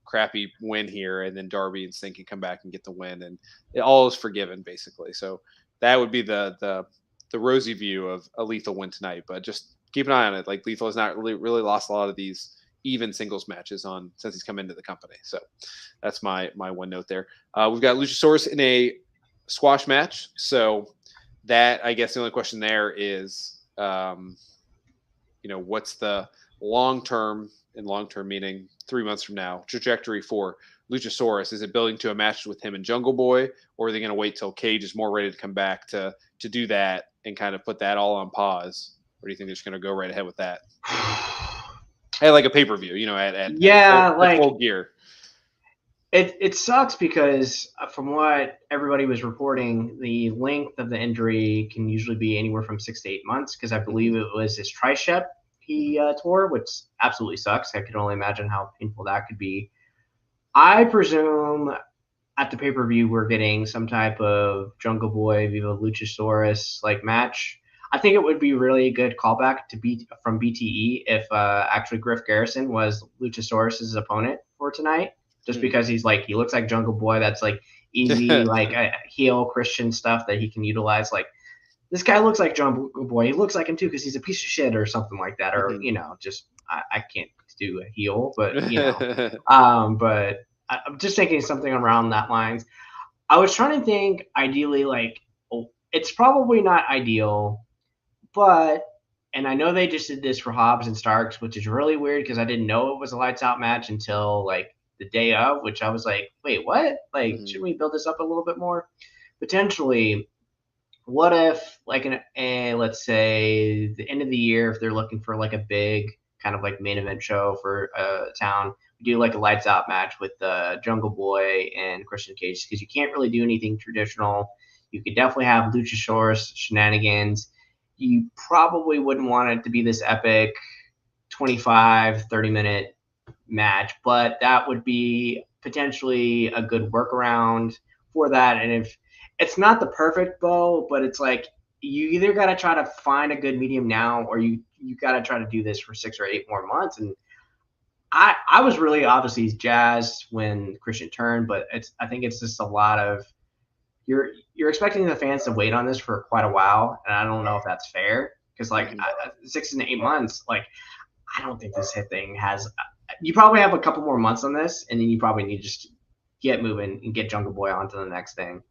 crappy win here, and then Darby and Sting can come back and get the win, and it all is forgiven basically. So that would be the rosy view of a Lethal win tonight. But just keep an eye on it. Lethal has not really lost a lot of these even singles matches since he's come into the company. So that's my one note there. We've got Luchasaurus in a squash match. So that, I guess the only question there is, what's the long-term meaning 3 months from now trajectory for Luchasaurus? Is it building to a match with him and Jungle Boy, or are they going to wait till Cage is more ready to come back to do that and kind of put that all on pause? Or do you think they're just going to go right ahead with that? At a pay-per-view, at full gear. It sucks because from what everybody was reporting, the length of the injury can usually be anywhere from 6 to 8 months, because I believe it was his tricep he tore, which absolutely sucks. I can only imagine how painful that could be. I presume at the pay-per-view we're getting some type of Jungle Boy Viva Luchasaurus match. I think it would be really a good callback from BTE if actually Griff Garrison was Luchasaurus' opponent for tonight. Just because he looks like Jungle Boy. That's easy, heel Christian stuff that he can utilize. This guy looks like Jungle Boy. He looks like him too because he's a piece of shit or something like that. Or just I can't do a heel, but but I'm just thinking something around that lines. I was trying to think ideally it's probably not ideal, and I know they just did this for Hobbs and Starks, which is really weird because I didn't know it was a lights out match until the day of, which I was like, wait, what? Shouldn't we build this up a little bit more? Potentially, what if let's say the end of the year, if they're looking for a big kind of main event show for town, we do a lights out match with Jungle Boy and Christian Cage, because you can't really do anything traditional. You could definitely have Luchasaurus shenanigans. You probably wouldn't want it to be this epic 25, 30-minute match, but that would be potentially a good workaround for that. And if it's not the perfect bow, but it's you either got to try to find a good medium now, or you got to try to do this for 6 or 8 more months. And I was really obviously jazzed when Christian turned, but I think it's just a lot of you're expecting the fans to wait on this for quite a while, and I don't know if that's fair. because 6 and 8 months, like I don't think this hit thing has. You probably have a couple more months on this, and then you probably need to just get moving and get Jungle Boy onto the next thing.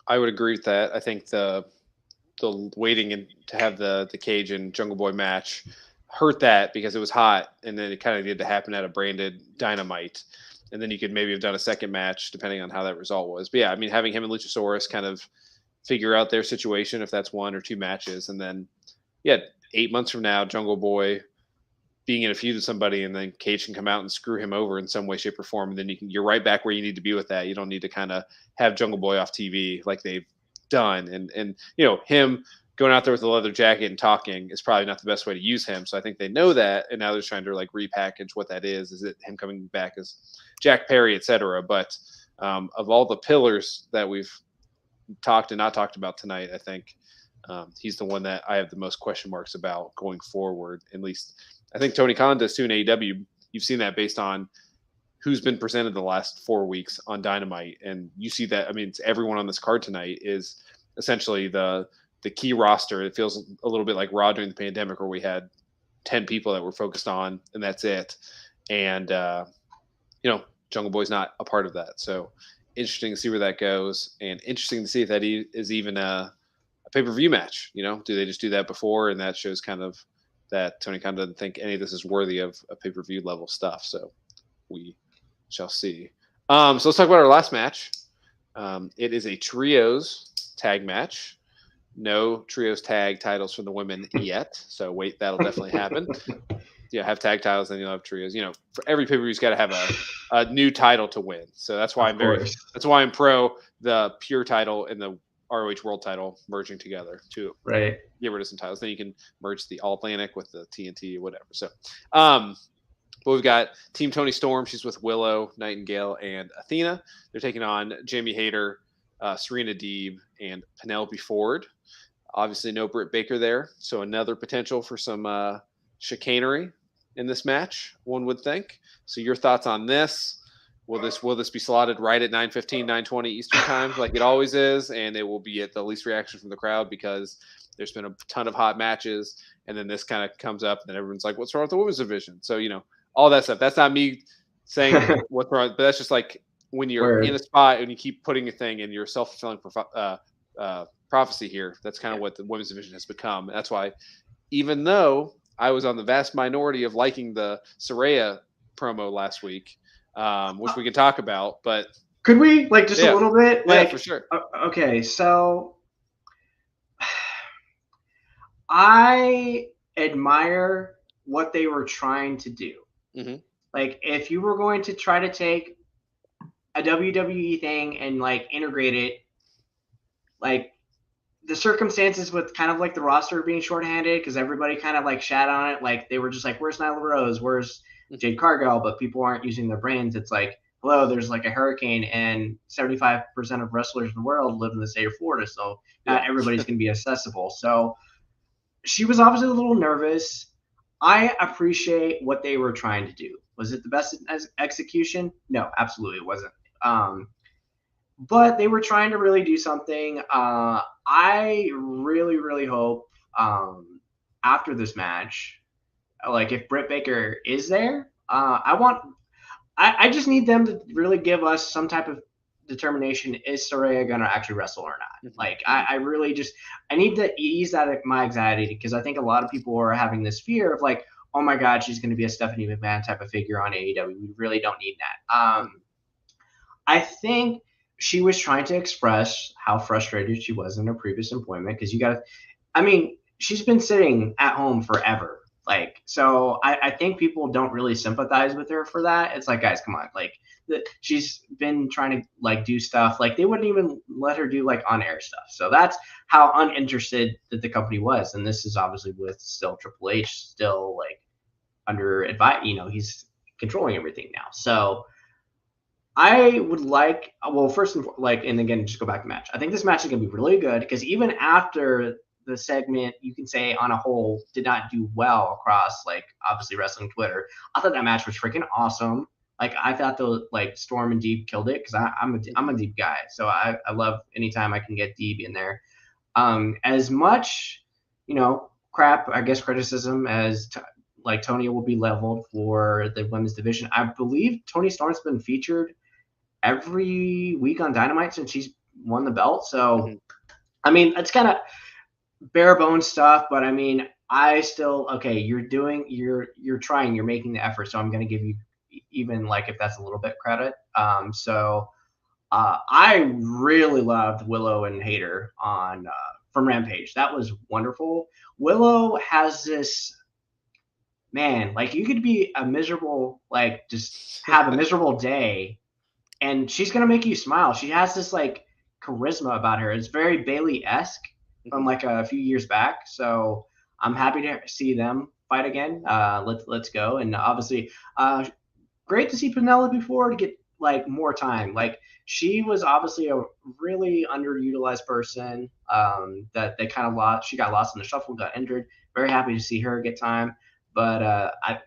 I would agree with that. I think the waiting to have the Cage and Jungle Boy match hurt that because it was hot, and then it kind of needed to happen at a branded Dynamite, and then you could maybe have done a second match depending on how that result was. But yeah, I mean, having him and Luchasaurus kind of figure out their situation if that's 1 or 2 matches, and then 8 months from now, Jungle Boy being in a feud with somebody, and then Cage can come out and screw him over in some way, shape, or form, and then you're right back where you need to be with that. You don't need to kind of have Jungle Boy off TV like they've done, and him going out there with a leather jacket and talking is probably not the best way to use him. So I think they know that, and now they're trying to like repackage what that is. Is it him coming back as Jack Perry, etc.? But of all the pillars that we've talked and not talked about tonight, I think he's the one that I have the most question marks about going forward. At least I think Tony Khan does too in AEW. You've seen that based on who's been presented the last 4 weeks on Dynamite, and you see that. I mean, it's everyone on this card tonight is essentially the key roster. It feels a little bit like Raw during the pandemic, where we had 10 people that were focused on, and that's it. And Jungle Boy's not a part of that, so interesting to see where that goes, and interesting to see if that is even a pay-per-view match. Do they just do that before, and that shows kind of that Tony Khan doesn't think any of this is worthy of a pay-per-view level stuff. So we shall see. So let's talk about our last match. It is a trios tag match. No trios tag titles for the women yet. So wait, that'll definitely happen. Have tag titles, then you'll have trios. For every pay-per-view's got to have a new title to win. So that's why that's why I'm pro the pure title and the ROH World title merging together to get rid of some titles. Then you can merge the All Atlantic with the TNT or whatever. So, but we've got Team Tony Storm. She's with Willow, Nightingale, and Athena. They're taking on Jamie Hayter, Serena Deeb, and Penelope Ford. Obviously, no Britt Baker there. So another potential for some chicanery in this match, one would think. So your thoughts on this? Will this be slotted right at 9:15, 9:20 Eastern time like it always is, and it will be at the least reaction from the crowd because there's been a ton of hot matches, and then this kind of comes up, and then everyone's like, "What's wrong with the women's division?" So all that stuff. That's not me saying what's wrong, but that's just like when you're in a spot and you keep putting a thing in your self-fulfilling prophecy here. That's kind of what the women's division has become. That's why, even though I was on the vast minority of liking the Saraya promo last week, which we can talk about, but could we just a little bit? Yeah, for sure. Okay, so I admire what they were trying to do. Mm-hmm. Like, if you were going to try to take a WWE thing and integrate it, the circumstances with kind of the roster being shorthanded because everybody kind of shat on it, they were just where's Nyla Rose, where's Jade Cargill, but people aren't using their brains. It's hello, there's a hurricane, and 75% of wrestlers in the world live in the state of Florida, so not everybody's going to be accessible. So she was obviously a little nervous. I appreciate what they were trying to do. Was it the best execution? No, absolutely it wasn't. But they were trying to really do something. I really, really hope after this match, if Britt Baker is there, I just need them to really give us some type of determination. Is Saraya going to actually wrestle or not? I really I need to ease that my anxiety, because I think a lot of people are having this fear of oh my God, she's going to be a Stephanie McMahon type of figure on AEW. We really don't need that. I think she was trying to express how frustrated she was in her previous employment, because she's been sitting at home forever. So I think people don't really sympathize with her for that. It's guys, come on. She's been trying to do stuff. They wouldn't even let her do on-air stuff. So that's how uninterested that the company was. And this is obviously with still Triple H still under advice, he's controlling everything now. So I would first and again, just go back to match. I think this match is going to be really good, because even after the segment, you can say on a whole did not do well across obviously wrestling Twitter, I thought that match was freaking awesome. I thought the Storm and Deeb killed it, because I'm a Deeb guy, so I love anytime I can get Deeb in there. As much criticism as like Tony will be leveled for the women's division. I believe Toni Storm's been featured every week on Dynamite since she's won the belt. So, I mean, it's kind of bare bones stuff, but I mean, I still, okay, you're trying, you're making the effort. So I'm going to give you, even like if that's a little bit credit. I really loved Willow and Hater on from Rampage. That was wonderful. Willow has this, man, like you could be a miserable, like just have a miserable day, and she's gonna make you smile. She has this like charisma about her. It's very Bailey-esque from like a few years back. So I'm happy to see them fight again. Let's go. And obviously, great to see Penelope Ford get like more time. Like she was obviously a really underutilized person that they kind of lost. She got lost in the shuffle, got injured. Very happy to see her get time. But I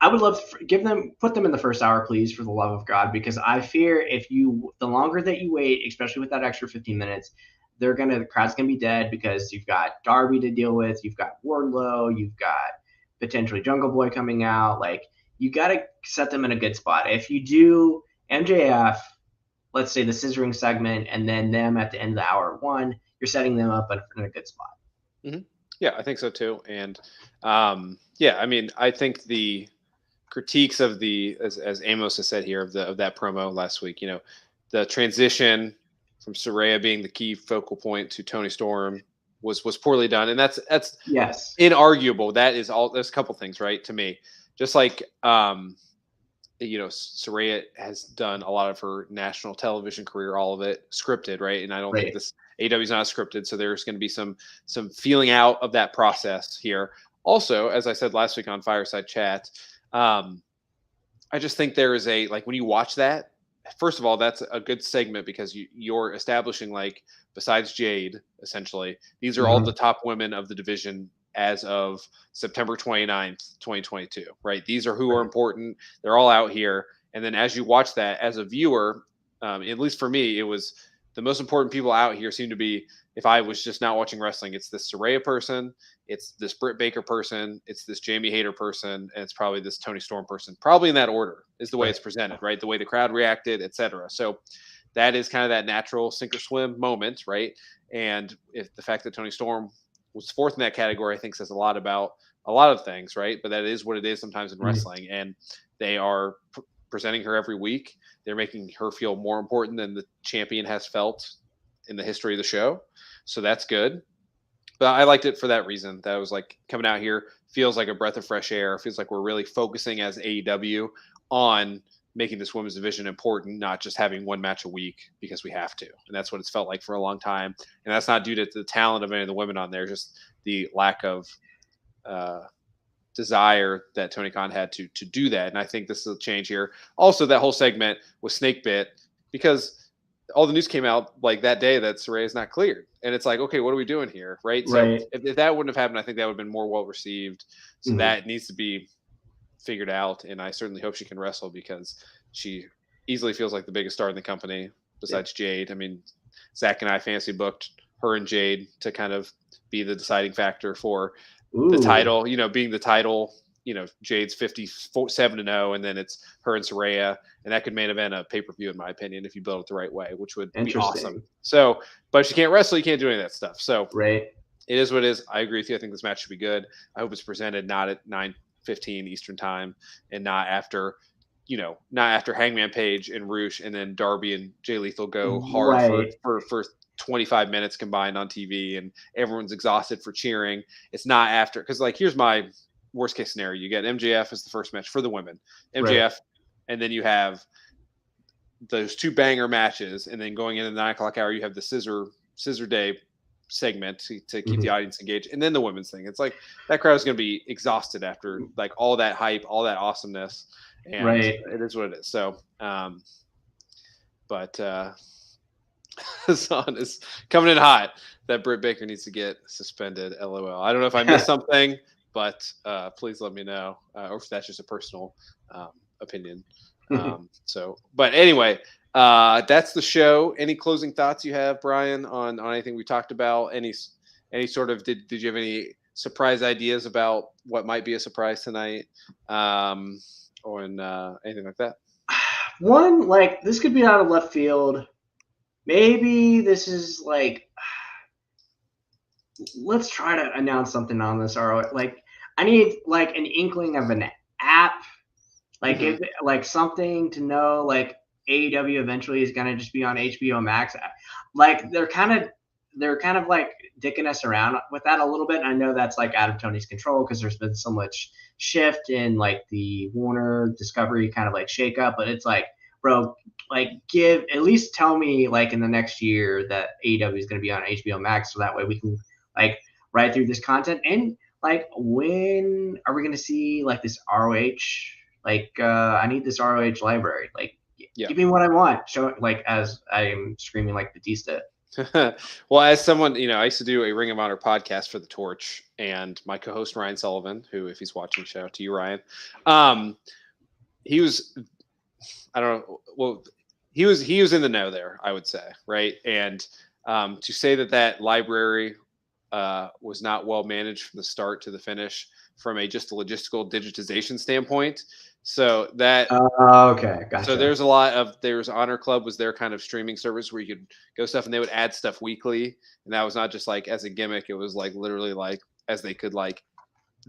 would love to put them in the first hour, please, for the love of God, because I fear the longer that you wait, especially with that extra 15 minutes, the crowd's gonna be dead because you've got Darby to deal with, you've got Wardlow, you've got potentially Jungle Boy coming out. Like you got to set them in a good spot. If you do MJF, let's say the scissoring segment, and then them at the end of the hour one, you're setting them up in a good spot. Mm-hmm. Yeah, I think so too. And yeah, I mean, I think the critiques of as Amos has said here of that promo last week, you know, the transition from Saraya being the key focal point to Toni Storm was poorly done, and that's yes, inarguable. There's a couple things, right? To me, just like you know, Saraya has done a lot of her national television career, all of it scripted, right? And I don't think this AEW is not scripted, so there's going to be some feeling out of that process here. Also, as I said last week on Fireside Chat, I just think there is like when you watch that, first of all, that's a good segment because you're establishing, like, besides Jade, essentially, these are all the top women of the division as of September 29th, 2022, right? These are who are important. They're all out here. And then as you watch that as a viewer, at least for me, it was the most important people out here seem to be, if I was just not watching wrestling, it's this Saraya person, it's this Britt Baker person, it's this Jamie Hayter person, and it's probably this Toni Storm person. Probably in that order is the way it's presented, right? The way the crowd reacted, etc. So that is kind of that natural sink or swim moment, right? And if the fact that Toni Storm was fourth in that category, I think says a lot about a lot of things, right? But that is what it is sometimes in wrestling, and they are presenting her every week. They're making her feel more important than the champion has felt in the history of the show. So that's good. But I liked it for that reason. That was like coming out here feels like a breath of fresh air. Feels like we're really focusing as AEW on making this women's division important, not just having one match a week because we have to. And that's what it's felt like for a long time. And that's not due to the talent of any of the women on there, just the lack of desire that Tony Khan had to do that. And I think this is a change here. Also, that whole segment was snake bit because all the news came out like that day that Saraya is not cleared. And it's like, okay, what are we doing here? Right. So if that wouldn't have happened, I think that would have been more well received. So that needs to be figured out. And I certainly hope she can wrestle because she easily feels like the biggest star in the company besides Jade. I mean, Zach and I fantasy booked her and Jade to kind of be the deciding factor for the title, you know, being the title. You know, Jade's 57-0, and then it's her and Saraya, and that could main event a pay-per-view, in my opinion, if you build it the right way, which would be awesome. So, but if you can't wrestle, you can't do any of that stuff. So, it is what it is. I agree with you. I think this match should be good. I hope it's presented not at 9:15 Eastern time, and not after Hangman Page and Roosh, and then Darby and Jay Lethal go hard for 25 minutes combined on TV, and everyone's exhausted for cheering. It's not after, because like here's my worst case scenario. You get MJF as the first match for the women, and then you have those two banger matches, and then going into the 9 o'clock hour, you have the scissor day segment to keep the audience engaged, and then the women's thing. It's like that crowd is going to be exhausted after like all that hype, all that awesomeness, and it is what it is. So, but Hassan is coming in hot that Britt Baker needs to get suspended. LOL. I don't know if I missed something. But please let me know, or if that's just a personal opinion. But anyway, that's the show. Any closing thoughts you have, Brian, on anything we talked about? any sort of did you have any surprise ideas about what might be a surprise tonight, or anything like that? One, like, this could be out of left field. Maybe this is like, let's try to announce something on this. Or like, I need like an inkling of an app, like Mhm. like something to know like AEW eventually is gonna just be on HBO Max. Like they're kind of like dicking us around with that a little bit. And I know that's like out of Tony's control because there's been so much shift in like the Warner Discovery kind of like shakeup. But it's like, bro, like at least tell me like in the next year that AEW is going to be on HBO Max, so that way we can like ride through this content. And like, when are we going to see like this ROH? Like, I need this ROH library. Like, Yeah. give me what I want. Show it, like, as I am screaming like Batista. Well, as someone, I used to do a Ring of Honor podcast for the Torch, and my co-host Ryan Sullivan, who, if he's watching, shout out to you, Ryan. He was, I don't know, well, he was in the know there, I would say, right? And to say that library was not well managed from the start to the finish from just a logistical digitization standpoint. So that Okay, so gotcha. there's Honor Club was their kind of streaming service where you could go stuff and they would add stuff weekly. And that was not just like as a gimmick. It was like literally like as they could like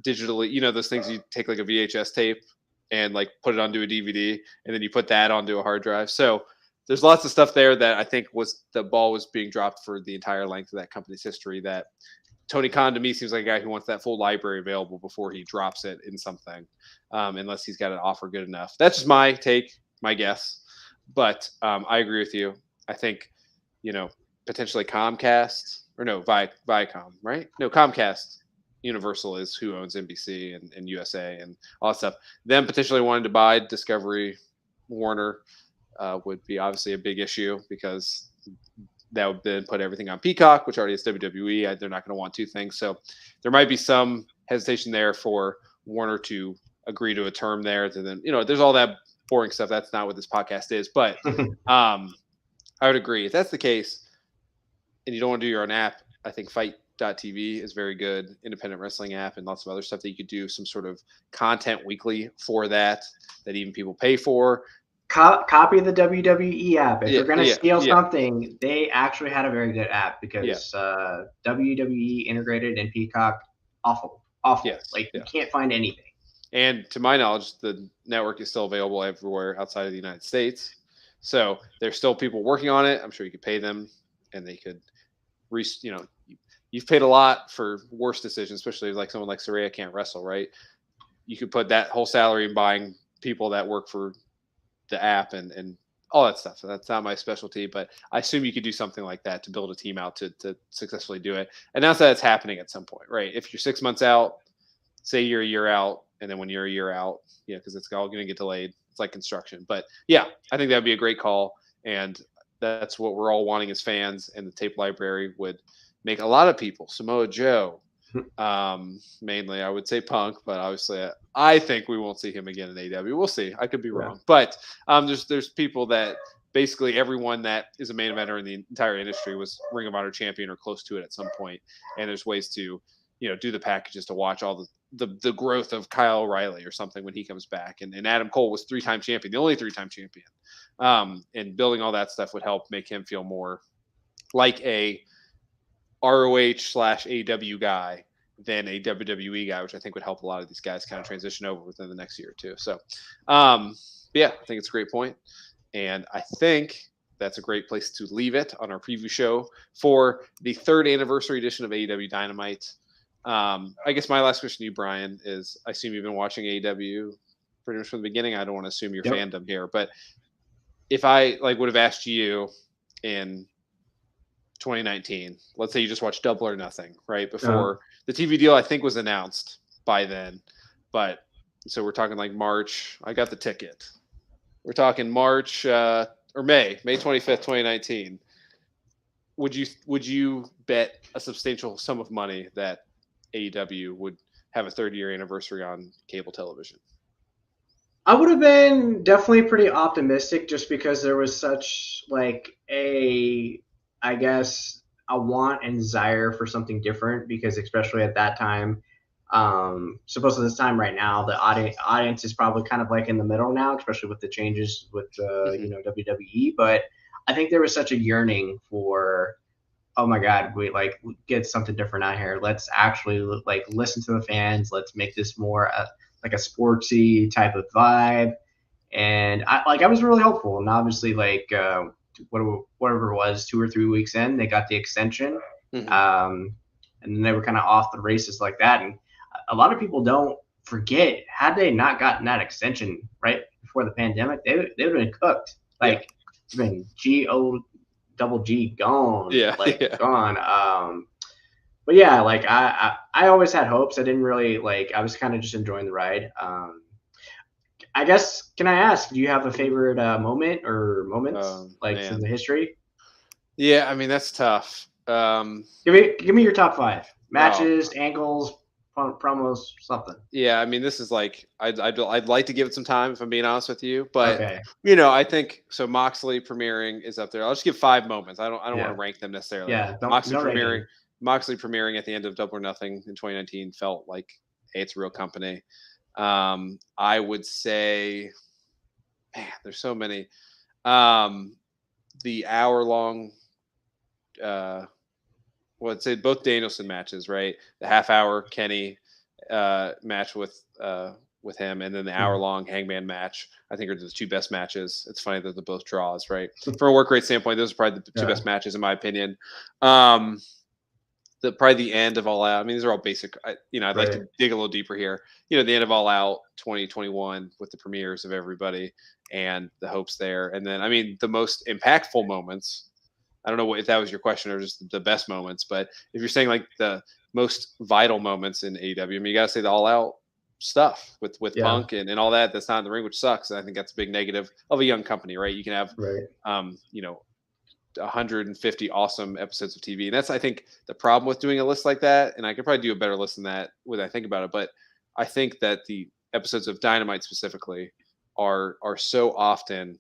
digitally, those things you take like a VHS tape and like put it onto a DVD and then you put that onto a hard drive. So there's lots of stuff there that I think was the ball was being dropped for the entire length of that company's history. That Tony Khan to me seems like a guy who wants that full library available before he drops it in something, unless he's got an offer good enough. That's just my take, my guess. But I agree with you. I think, potentially Comcast or no, Viacom, right? No, Comcast Universal is who owns NBC and USA and all that stuff. Them potentially wanting to buy Discovery Warner would be obviously a big issue because that would then put everything on Peacock, which already is WWE. They're not going to want two things. So there might be some hesitation there for Warner to agree to a term there. To then, there's all that boring stuff. That's not what this podcast is. But I would agree. If that's the case and you don't want to do your own app, I think Fight.tv is very good independent wrestling app and lots of other stuff that you could do some sort of content weekly for that even people pay for. Copy the WWE app. If Yeah, you're going to steal yeah. something, they actually had a very good app because WWE integrated and Peacock, awful. Yes, like, you can't find anything. And to my knowledge, the network is still available everywhere outside of the United States. So there's still people working on it. I'm sure you could pay them and they could, you've paid a lot for worse decisions, especially like someone like Saraya can't wrestle, right? You could put that whole salary in buying people that work for the app and all that stuff. So that's not my specialty, but I assume you could do something like that to build a team out to successfully do it. And that's that it's happening at some point, right? If you're 6 months out, say you're a year out, and then when you're a year out, because it's all going to get delayed. It's like construction. But yeah, I think that'd be a great call. And that's what we're all wanting as fans. And the tape library would make a lot of people, Samoa Joe, mainly, I would say Punk, but obviously I think we won't see him again in AEW. We'll see. I could be wrong. But there's people that basically everyone that is a main eventer in the entire industry was Ring of Honor champion or close to it at some point. And there's ways to, do the packages to watch all the growth of Kyle O'Reilly or something when he comes back. And Adam Cole was 3-time champion, the only 3-time champion. And building all that stuff would help make him feel more like a ROH/AW guy than a WWE guy, which I think would help a lot of these guys kind of transition over within the next year or two. So, yeah, I think it's a great point. And I think that's a great place to leave it on our preview show for the 3rd anniversary edition of AEW Dynamite. I guess my last question to you, Brian, is I assume you've been watching AEW pretty much from the beginning. I don't want to assume your fandom here, but if I would have asked you in 2019, let's say you just watched Double or Nothing right before the TV deal, I think was announced by then, but so we're talking like March. I got the ticket. We're talking March or May 25th, 2019. Would you bet a substantial sum of money that AEW would have a 30-year anniversary on cable television? I would have been definitely pretty optimistic just because there was such like I guess a want and desire for something different, because especially at that time, supposed to this time right now, the audience is probably kind of like in the middle now, especially with the changes with WWE. But I think there was such a yearning for, oh my God, we like get something different out here. Let's actually like listen to the fans. Let's make this more like a sportsy type of vibe. And I was really hopeful. And obviously, like whatever it was, 2 or 3 weeks in, they got the extension, and then they were kind of off the races like that. And a lot of people don't forget, had they not gotten that extension right before the pandemic, they would have been cooked. Like it's been double G gone, gone. But yeah, like I always had hopes. I didn't really like. I was kind of just enjoying the ride. I guess, can I ask, do you have a favorite moment or moments from the history? Yeah, I mean that's tough. Give me your top 5 matches, angles, promos, something. Yeah, I mean this is like I'd like to give it some time if I'm being honest with you, but I think so. Moxley premiering is up there. I'll just give 5 moments. I don't want to rank them necessarily. Yeah, Moxley premiering at the end of Double or Nothing in 2019 felt like, hey, it's a real company. I would say, man, there's so many. The hour-long, I'd say both Danielson matches, right? The half-hour Kenny match with him, and then the hour-long Hangman match, I think are the 2 best matches. It's funny that they're both draws, right? From a work rate standpoint, those are probably the 2 best matches in my opinion. Probably the end of All Out. I mean, these are all basic. I'd like to dig a little deeper here. The end of All Out 2021 with the premieres of everybody and the hopes there. And then, I mean, the most impactful moments, I don't know if that was your question or just the best moments, but if you're saying like the most vital moments in AEW, I mean, you got to say the All Out stuff with Punk and all that. That's not in the ring, which sucks. And I think that's a big negative of a young company, right? You can have, 150 awesome episodes of TV. And that's, I think, the problem with doing a list like that. And I could probably do a better list than that when I think about it. But I think that the episodes of Dynamite specifically are so often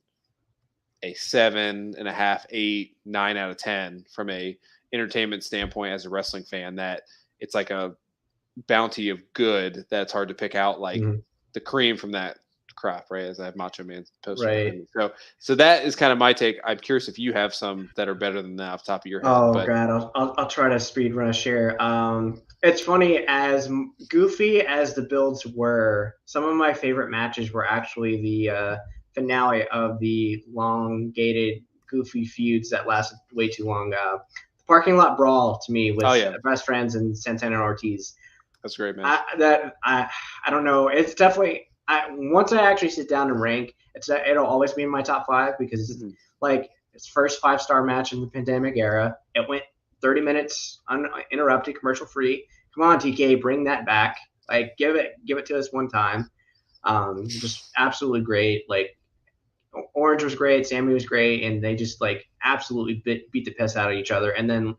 a 7.5, 8, 9 out of 10 from a entertainment standpoint as a wrestling fan, that it's like a bounty of good that it's hard to pick out like the cream from that crop, right? As I have Macho Man's poster. So that is kind of my take. I'm curious if you have some that are better than that off the top of your head. God, I'll try to speed run a share. It's funny, as goofy as the builds were, some of my favorite matches were actually the finale of the long-gated goofy feuds that lasted way too long. The parking lot brawl to me with Best Friends and Santana and Ortiz. That's a great match. I don't know. It's definitely. Once I actually sit down and rank, it'll always be in my top 5 because it's like its first 5-star match in the pandemic era. It went 30 minutes uninterrupted, commercial free. Come on, TK, bring that back. Like give it to us one time. Just absolutely great. Like Orange was great, Sammy was great, and they just like absolutely beat the piss out of each other. And then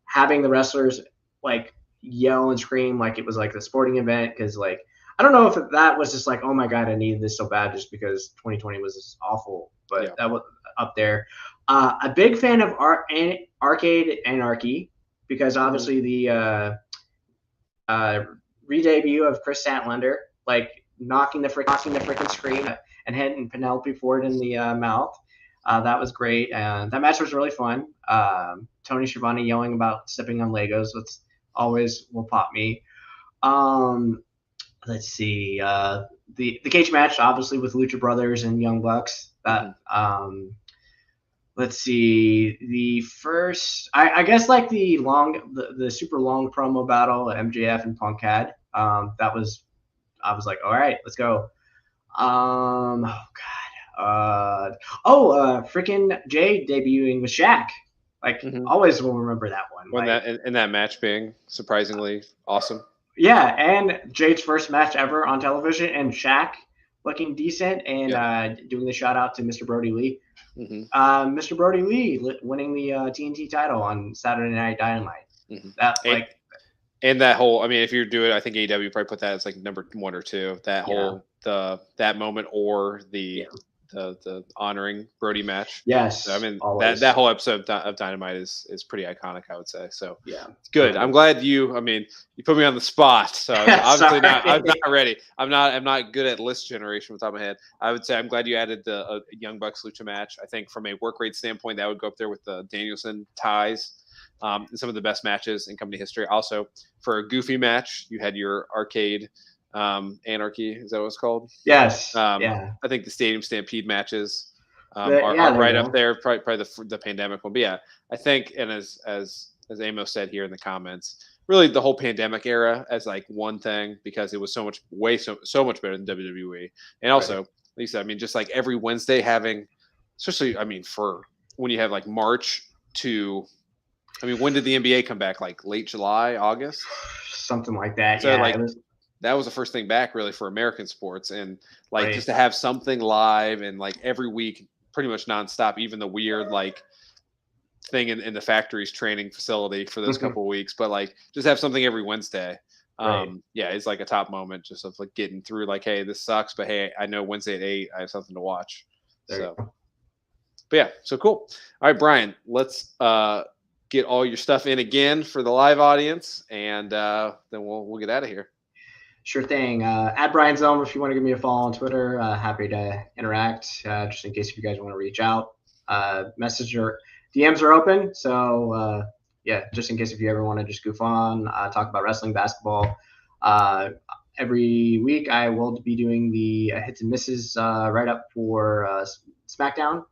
having the wrestlers like yell and scream like it was like the sporting event, because like, I don't know if that was just like, oh my God, I needed this so bad just because 2020 was just awful, but that was up there. A big fan of Arcade Anarchy, because obviously the re-debut of Chris Statlander, like knocking the freaking screen and hitting Penelope Ford in the mouth. That was great. That match was really fun. Tony Schiavone yelling about stepping on Legos. That's always will pop me. Let's see, the cage match, obviously, with Lucha Brothers and Young Bucks. Let's see, the first, I guess, like the super long promo battle at MJF and Punk had. I was like, all right, let's go. Freaking Jay debuting with Shaq. Like, always will remember that one. That match being surprisingly awesome. Yeah, and Jade's first match ever on television, and Shaq looking decent, and doing the shout out to Mr. Brody Lee. Mr. Brody Lee winning the TNT title on Saturday Night Dynamite. And that whole, I mean, if you do it, I think AEW probably put that as like number 1 or 2. That whole that moment, or the the honoring Brody match. Yes, so, I mean always. that whole episode of Dynamite is pretty iconic, I would say. So yeah, it's good. I'm glad you put me on the spot, so obviously I'm not ready. I'm not good at list generation off the top of my head. I would say I'm glad you added the Young Bucks Lucha match. I think from a work rate standpoint, that would go up there with the Danielson ties. Some of the best matches in company history. Also, for a goofy match, you had your arcade Anarchy. Is that what it's called? Yes. I think the Stadium Stampede matches are right up there. Probably the pandemic one. But yeah, I think, and as Amos said here in the comments, really the whole pandemic era as like one thing, because it was so much better than WWE. And also, like you said, just like every Wednesday having, especially for when you have like March to. When did the NBA come back? Like late July, August? Something like that. So that was the first thing back really for American sports. And like just to have something live and like every week, pretty much nonstop, even the weird like thing in the factory's training facility for those couple of weeks, but like just have something every Wednesday. It's like a top moment just of like getting through like, hey, this sucks, but hey, I know Wednesday at 8, I have something to watch. But yeah, so cool. All right, Brian, let's get all your stuff in again for the live audience, and then we'll get out of here. Sure thing. At Brian Zilem, if you want to give me a follow on Twitter, happy to interact. Just in case if you guys want to reach out, message or DMs are open. So just in case if you ever want to just goof on, talk about wrestling, basketball. Every week I will be doing the hits and misses write up for SmackDown.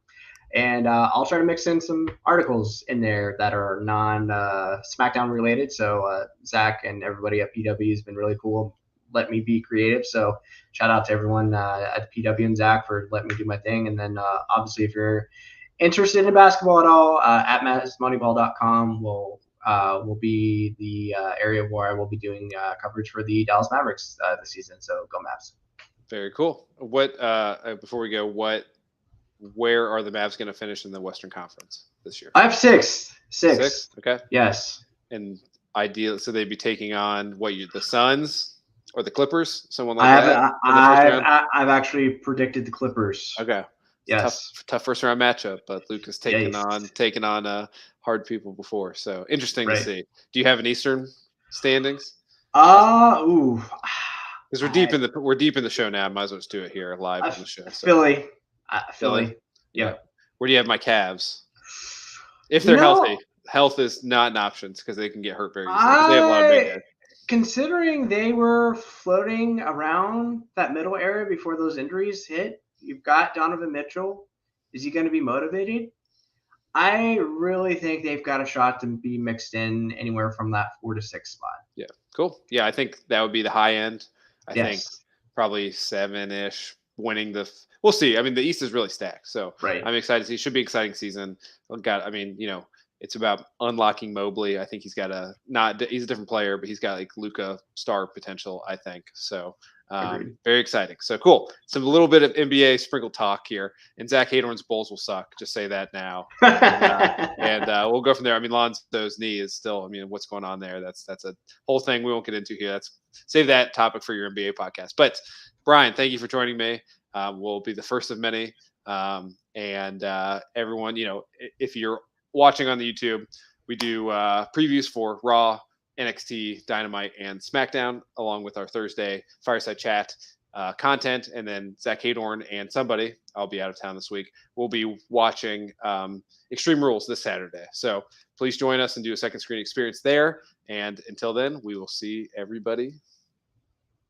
And I'll try to mix in some articles in there that are non-SmackDown related. So Zach and everybody at PW has been really cool. Let me be creative. So shout out to everyone at PW and Zach for letting me do my thing. And then obviously if you're interested in basketball at all, at MassMoneyball.com will be the area where I will be doing coverage for the Dallas Mavericks this season. So go Mavs. Very cool. What before we go, where are the Mavs going to finish in the Western Conference this year? I have six. Okay. Yes. And ideal, so they'd be taking on the Suns or the Clippers, someone like that. I've actually predicted the Clippers. Okay. Yes. Tough first round matchup, but Luke has taken on hard people before, so interesting to see. Do you have an Eastern standings? Because we're deep in the show now. Might as well just do it here live on the show. So. Philly. Yeah. Where do you have my Cavs? If they're healthy. Health is not an option because they can get hurt very easily. They have a lot of big guys. Considering they were floating around that middle area before those injuries hit, you've got Donovan Mitchell. Is he going to be motivated? I really think they've got a shot to be mixed in anywhere from that 4 to 6 spot. Yeah, cool. Yeah, I think that would be the high end. I think probably 7-ish winning the. We'll see. The East is really stacked, so I'm excited to see. It should be an exciting season. It's about unlocking Mobley. I think he's got he's a different player, but he's got like Luka star potential, I think. So very exciting. So cool. Some a little bit of NBA sprinkle talk here. And Zach Haythorn's Bulls will suck. Just say that now. And we'll go from there. Lonzo's knee is still, what's going on there? That's a whole thing we won't get into here. Save that topic for your NBA podcast. But Brian, thank you for joining me. Will be the first of many. And everyone, if you're watching on the YouTube, we do previews for Raw, NXT, Dynamite, and SmackDown, along with our Thursday Fireside Chat content. And then Zach Haythorn and somebody, I'll be out of town this week, we'll be watching Extreme Rules this Saturday. So please join us and do a second screen experience there. And until then, we will see everybody